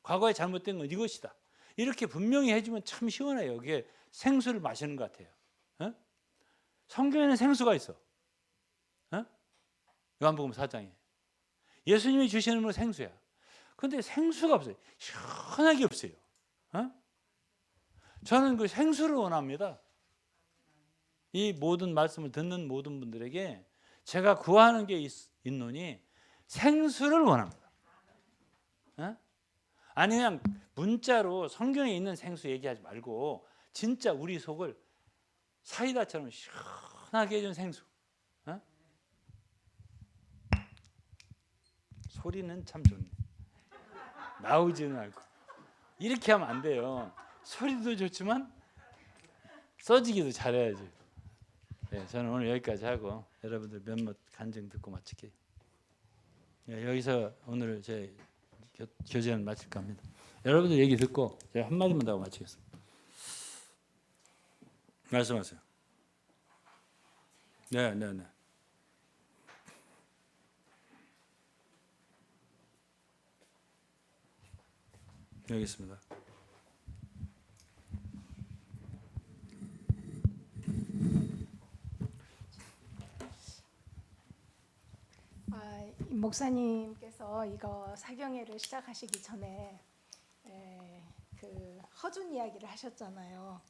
과거에 잘못된 건 이것이다. 이렇게 분명히 해주면 참 시원해요. 이게 생수를 마시는 것 같아요. 성경에는 생수가 있어. 요한복음 4장에. 예수님이 주시는 건 생수야. 그런데 생수가 없어요. 시원하게 없어요. 저는 그 생수를 원합니다. 이 모든 말씀을 듣는 모든 분들에게 제가 구하는 게 있노니 생수를 원합니다. 아니 그냥 문자로 성경에 있는 생수 얘기하지 말고 진짜 우리 속을 사이다처럼 시원하게 해준 생수. 소리는 참 좋네. 나오지는 않고. 이렇게 하면 안 돼요. 소리도 좋지만 써지기도 잘해야지. 네, 저는 오늘 여기까지 하고 여러분들 몇몇 간증 듣고 마칠게요. 네, 여기서 오늘 제 교제는 마칠까 합니다. 여러분들 얘기 듣고 제가 한마디만 더 하고 마치겠습니다. 말씀하세요. 네. 여기 있습니다. 목사님께서 이거 사경회를 시작하시기 전에 그 허준 이야기를 하셨잖아요.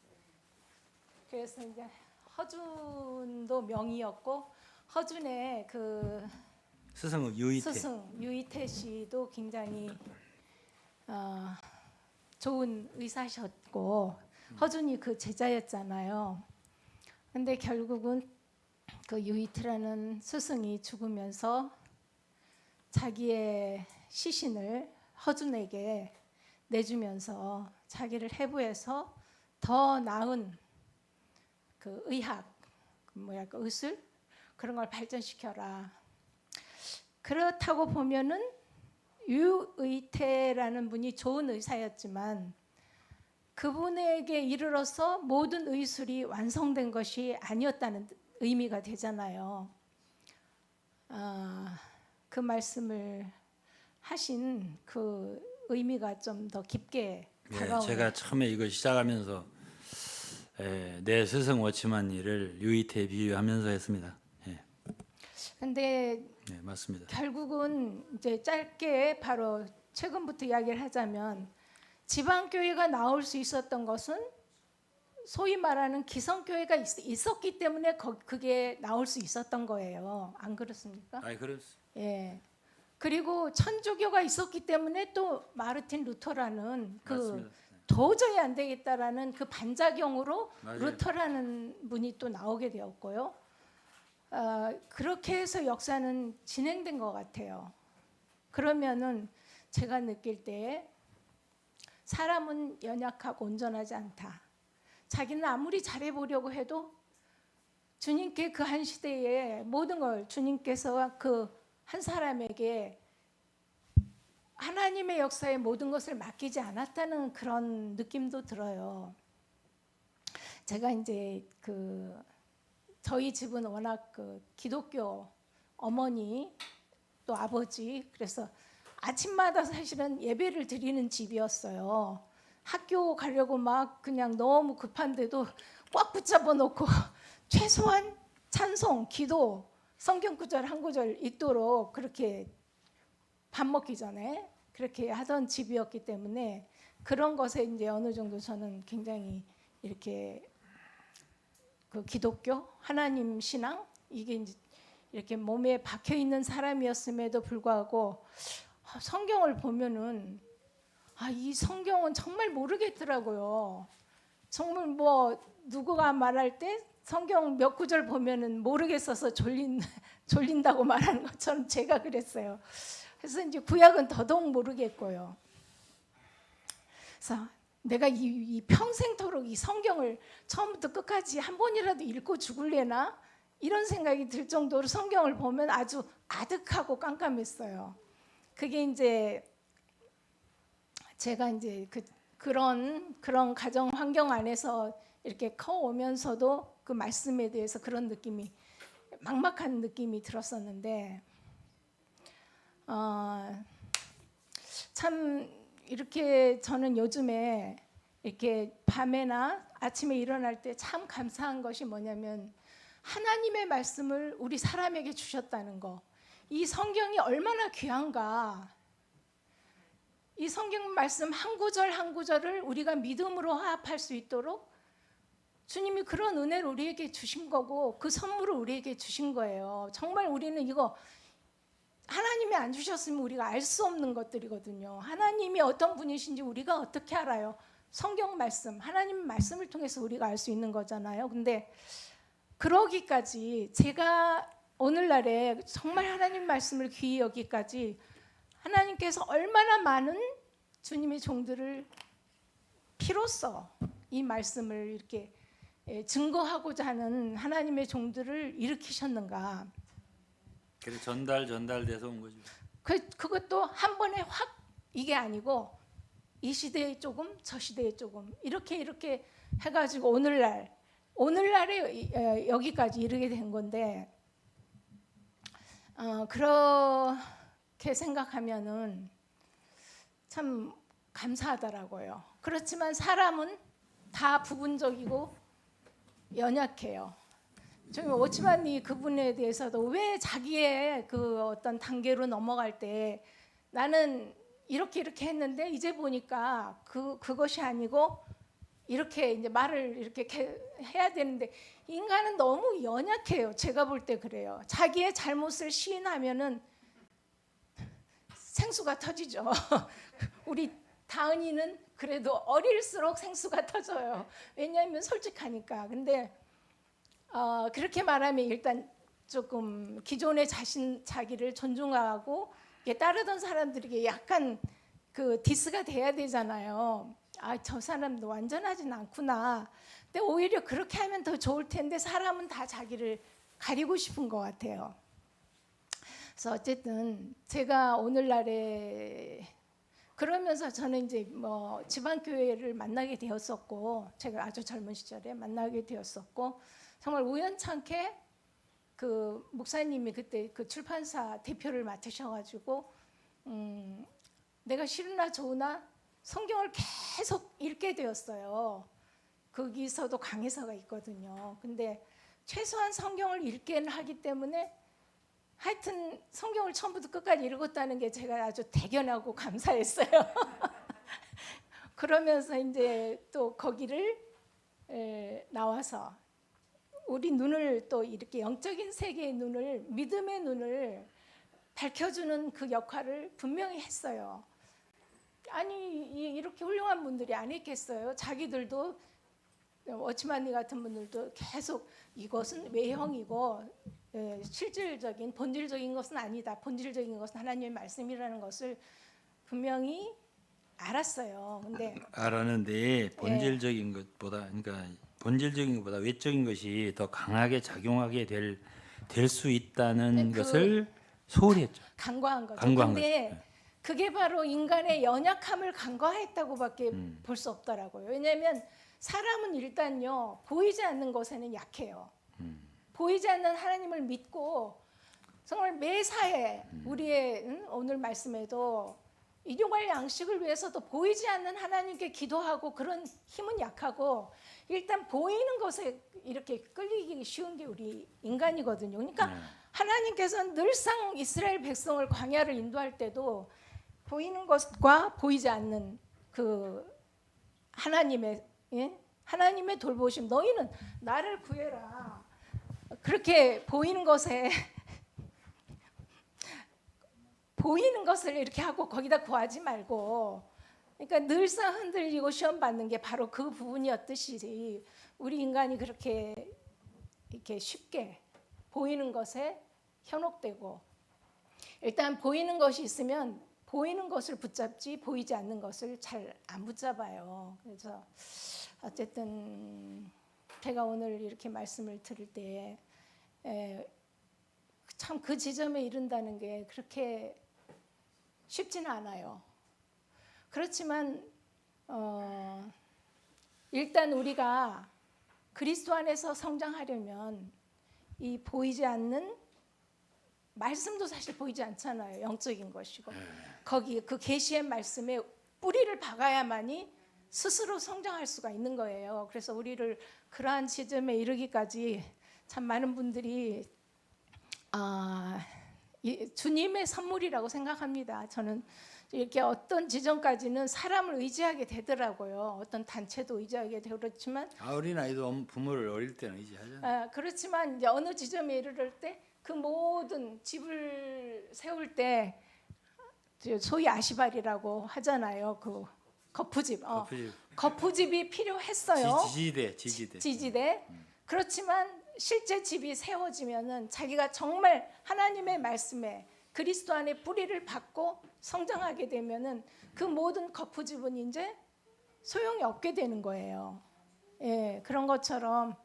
그래서 이제 허준도 명의였고 허준의 그 스승 유이태. 스승 유이태 씨도 굉장히 좋은 의사셨고 허준이 그 제자였잖아요. 근데 결국은 그 유이태라는 스승이 죽으면서 자기의 시신을 허준에게 내주면서 자기를 해부해서 더 나은 그 의학, 의술 그런 걸 발전시켜라. 그렇다고 보면은 유의태라는 분이 좋은 의사였지만 그분에게 이르러서 모든 의술이 완성된 것이 아니었다는 의미가 되잖아요. 그 말씀을 하신 그 의미가 좀 더 깊게 다가오는. 제가 처음에 이거 시작하면서 내 스승 워치만이를 유이태에 비유하면서 했습니다. 근데 네, 맞습니다. 결국은 이제 짧게 바로 최근부터 이야기를 하자면 지방 교회가 나올 수 있었던 것은 소위 말하는 기성교회가 있었기 때문에 그게 나올 수 있었던 거예요. 안 그렇습니까? 그렇습니다. 예. 그리고 천주교가 있었기 때문에 또 마르틴 루터라는 맞습니다. 도저히 안 되겠다라는 그 반작용으로 맞아요. 루터라는 분이 또 나오게 되었고요. 그렇게 해서 역사는 진행된 것 같아요. 그러면은 제가 느낄 때 사람은 연약하고 온전하지 않다. 자기는 아무리 잘해보려고 해도 주님께 그 한 시대에 모든 걸 주님께서 그 한 사람에게 하나님의 역사에 모든 것을 맡기지 않았다는 그런 느낌도 들어요. 제가 이제 저희 집은 워낙 기독교 어머니 또 아버지 그래서 아침마다 사실은 예배를 드리는 집이었어요. 학교 가려고 막 그냥 너무 급한데도 꽉 붙잡아 놓고 최소한 찬송, 기도, 성경 구절 한 구절 읽도록 그렇게 밥 먹기 전에 그렇게 하던 집이었기 때문에 그런 것에 이제 어느 정도 저는 굉장히 이렇게 그 기독교 하나님 신앙 이게 이제 이렇게 몸에 박혀 있는 사람이었음에도 불구하고 성경을 보면은 이 성경은 정말 모르겠더라고요. 정말 뭐 누구가 말할 때 성경 몇 구절 보면은 모르겠어서 졸린다고 말하는 것처럼 제가 그랬어요. 그래서 이제 구약은 더더욱 모르겠고요. 그래서 내가 이 평생토록 이 성경을 처음부터 끝까지 한 번이라도 읽고 죽을래나 이런 생각이 들 정도로 성경을 보면 아주 아득하고 깜깜했어요. 그게 이제 제가 이제 그런 가정 환경 안에서 이렇게 커오면서도 그 말씀에 대해서 그런 느낌이 막막한 느낌이 들었었는데 참 이렇게 저는 요즘에 이렇게 밤에나 아침에 일어날 때 참 감사한 것이 뭐냐면 하나님의 말씀을 우리 사람에게 주셨다는 거. 이 성경이 얼마나 귀한가. 이 성경 말씀 한 구절 한 구절을 우리가 믿음으로 화합할 수 있도록 주님이 그런 은혜를 우리에게 주신 거고 그 선물을 우리에게 주신 거예요. 정말 우리는 이거 하나님이 안 주셨으면 우리가 알 수 없는 것들이거든요. 하나님이 어떤 분이신지 우리가 어떻게 알아요? 성경 말씀, 하나님 말씀을 통해서 우리가 알 수 있는 거잖아요. 근데 그러기까지 제가 오늘날에 정말 하나님 말씀을 귀히 여기까지 하나님께서 얼마나 많은 주님의 종들을 피로써 이 말씀을 이렇게 증거하고자 하는 하나님의 종들을 일으키셨는가. 그래 전달돼서 온 거죠. 그것도 한 번에 확 이게 아니고 이 시대에 조금 저 시대에 조금 이렇게 해가지고 오늘날에 여기까지 이르게 된 건데 그렇게 생각하면은 참 감사하더라고요. 그렇지만 사람은 다 부분적이고 연약해요. 저희 오치만이 그분에 대해서도 왜 자기의 그 어떤 단계로 넘어갈 때 나는 이렇게 했는데 이제 보니까 그것이 아니고 이렇게 이제 말을 이렇게 해야 되는데 인간은 너무 연약해요. 제가 볼 때 그래요. 자기의 잘못을 시인하면은 생수가 터지죠. 우리 다은이는 그래도 어릴수록 생수가 터져요. 왜냐하면 솔직하니까. 근데 그렇게 말하면 일단 조금 기존의 자기를 존중하고 따르던 사람들에게 약간 그 디스가 돼야 되잖아요. 저 사람도 완전하진 않구나. 근데 오히려 그렇게 하면 더 좋을 텐데 사람은 다 자기를 가리고 싶은 것 같아요. 그래서 어쨌든 제가 오늘날에 그러면서 저는 이제 뭐 지방교회를 만나게 되었었고 제가 아주 젊은 시절에 만나게 되었었고 정말 우연찮게 그 목사님이 그때 그 출판사 대표를 맡으셔가지고 내가 싫으나 좋으나 성경을 계속 읽게 되었어요. 거기서도 강해서가 있거든요. 근데 최소한 성경을 읽게 하기 때문에 하여튼 성경을 처음부터 끝까지 읽었다는 게 제가 아주 대견하고 감사했어요. 그러면서 이제 또 거기를 나와서 우리 눈을 또 이렇게 영적인 세계의 눈을 믿음의 눈을 밝혀주는 그 역할을 분명히 했어요. 아니 이렇게 훌륭한 분들이 안 했겠어요. 자기들도 워치만니 같은 분들도 계속 이것은 외형이고 실질적인 본질적인 것은 아니다. 본질적인 것은 하나님의 말씀이라는 것을 분명히 알았어요. 근데 알았는데 본질적인 것보다 그러니까 본질적인 것보다 외적인 것이 더 강하게 작용하게 될 수 있다는 네, 그 것을 소홀히 했죠. 간과한 거죠. 간과한 근데 거죠. 그게 바로 인간의 연약함을 간과했다고밖에 볼 수 없더라고요. 왜냐하면 사람은 일단요 보이지 않는 것에는 약해요. 보이지 않는 하나님을 믿고 정말 매사에 우리의 오늘 말씀에도 일용할 양식을 위해서도 보이지 않는 하나님께 기도하고 그런 힘은 약하고 일단 보이는 것에 이렇게 끌리기 쉬운 게 우리 인간이거든요. 그러니까 네. 하나님께서는 늘상 이스라엘 백성을 광야를 인도할 때도 보이는 것과 보이지 않는 그 하나님의 하나님의 돌보심 너희는 나를 구해라. 그렇게 보이는 것에 보이는 것을 이렇게 하고 거기다 구하지 말고 그러니까 늘상 흔들리고 시험 받는 게 바로 그 부분이었듯이 우리 인간이 그렇게 이렇게 쉽게 보이는 것에 현혹되고 일단 보이는 것이 있으면 보이는 것을 붙잡지 보이지 않는 것을 잘 안 붙잡아요. 그래서 어쨌든 제가 오늘 이렇게 말씀을 들을 때 참 그 지점에 이른다는 게 그렇게 쉽지는 않아요. 그렇지만 일단 우리가 그리스도 안에서 성장하려면 이 보이지 않는 말씀도 사실 보이지 않잖아요. 영적인 것이고 거기 그 계시의 말씀에 뿌리를 박아야만이 스스로 성장할 수가 있는 거예요. 그래서 우리를 그러한 지점에 이르기까지 참 많은 분들이 주님의 선물이라고 생각합니다. 저는 이렇게 어떤 지점까지는 사람을 의지하게 되더라고요. 어떤 단체도 의지하게 되고 그렇지만 어린 아이도 부모를 어릴 때는 의지하잖아요. 그렇지만 이제 어느 지점에 이르를 때 그 모든 집을 세울 때 소위 아시발이라고 하잖아요. 그 거푸집. 거푸집이 필요했어요. 지지대. 그렇지만 실제 집이 세워지면은 자기가 정말 하나님의 말씀에 그리스도 안에 뿌리를 박고 성장하게 되면은 그 모든 거푸집은 이제 소용이 없게 되는 거예요. 예, 그런 것처럼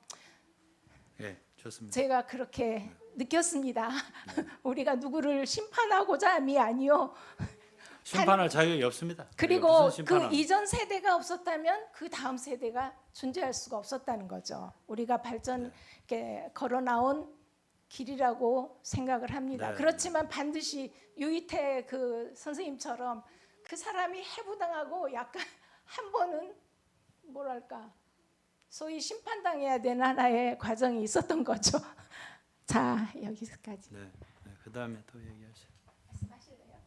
좋습니다. 제가 그렇게 느꼈습니다. 우리가 누구를 심판하고자 함이 아니요. 심판할 자격이 없습니다. 그리고 그 이전 세대가 없었다면 그 다음 세대가 존재할 수가 없었다는 거죠. 우리가 발전 이렇게 걸어 나온 길이라고 생각을 합니다. 네. 그렇지만 반드시 유이태 그 선생님처럼 그 사람이 해부당하고 약간 한 번은 뭐랄까 소위 심판당해야 되는 하나의 과정이 있었던 거죠. 자 여기까지. 네. 그 다음에 또 얘기하세요. 말씀하실래요?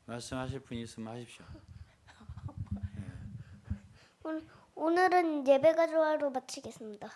말씀하실 분 있으면 하십시오. 오늘은 예배 가져와로 마치겠습니다.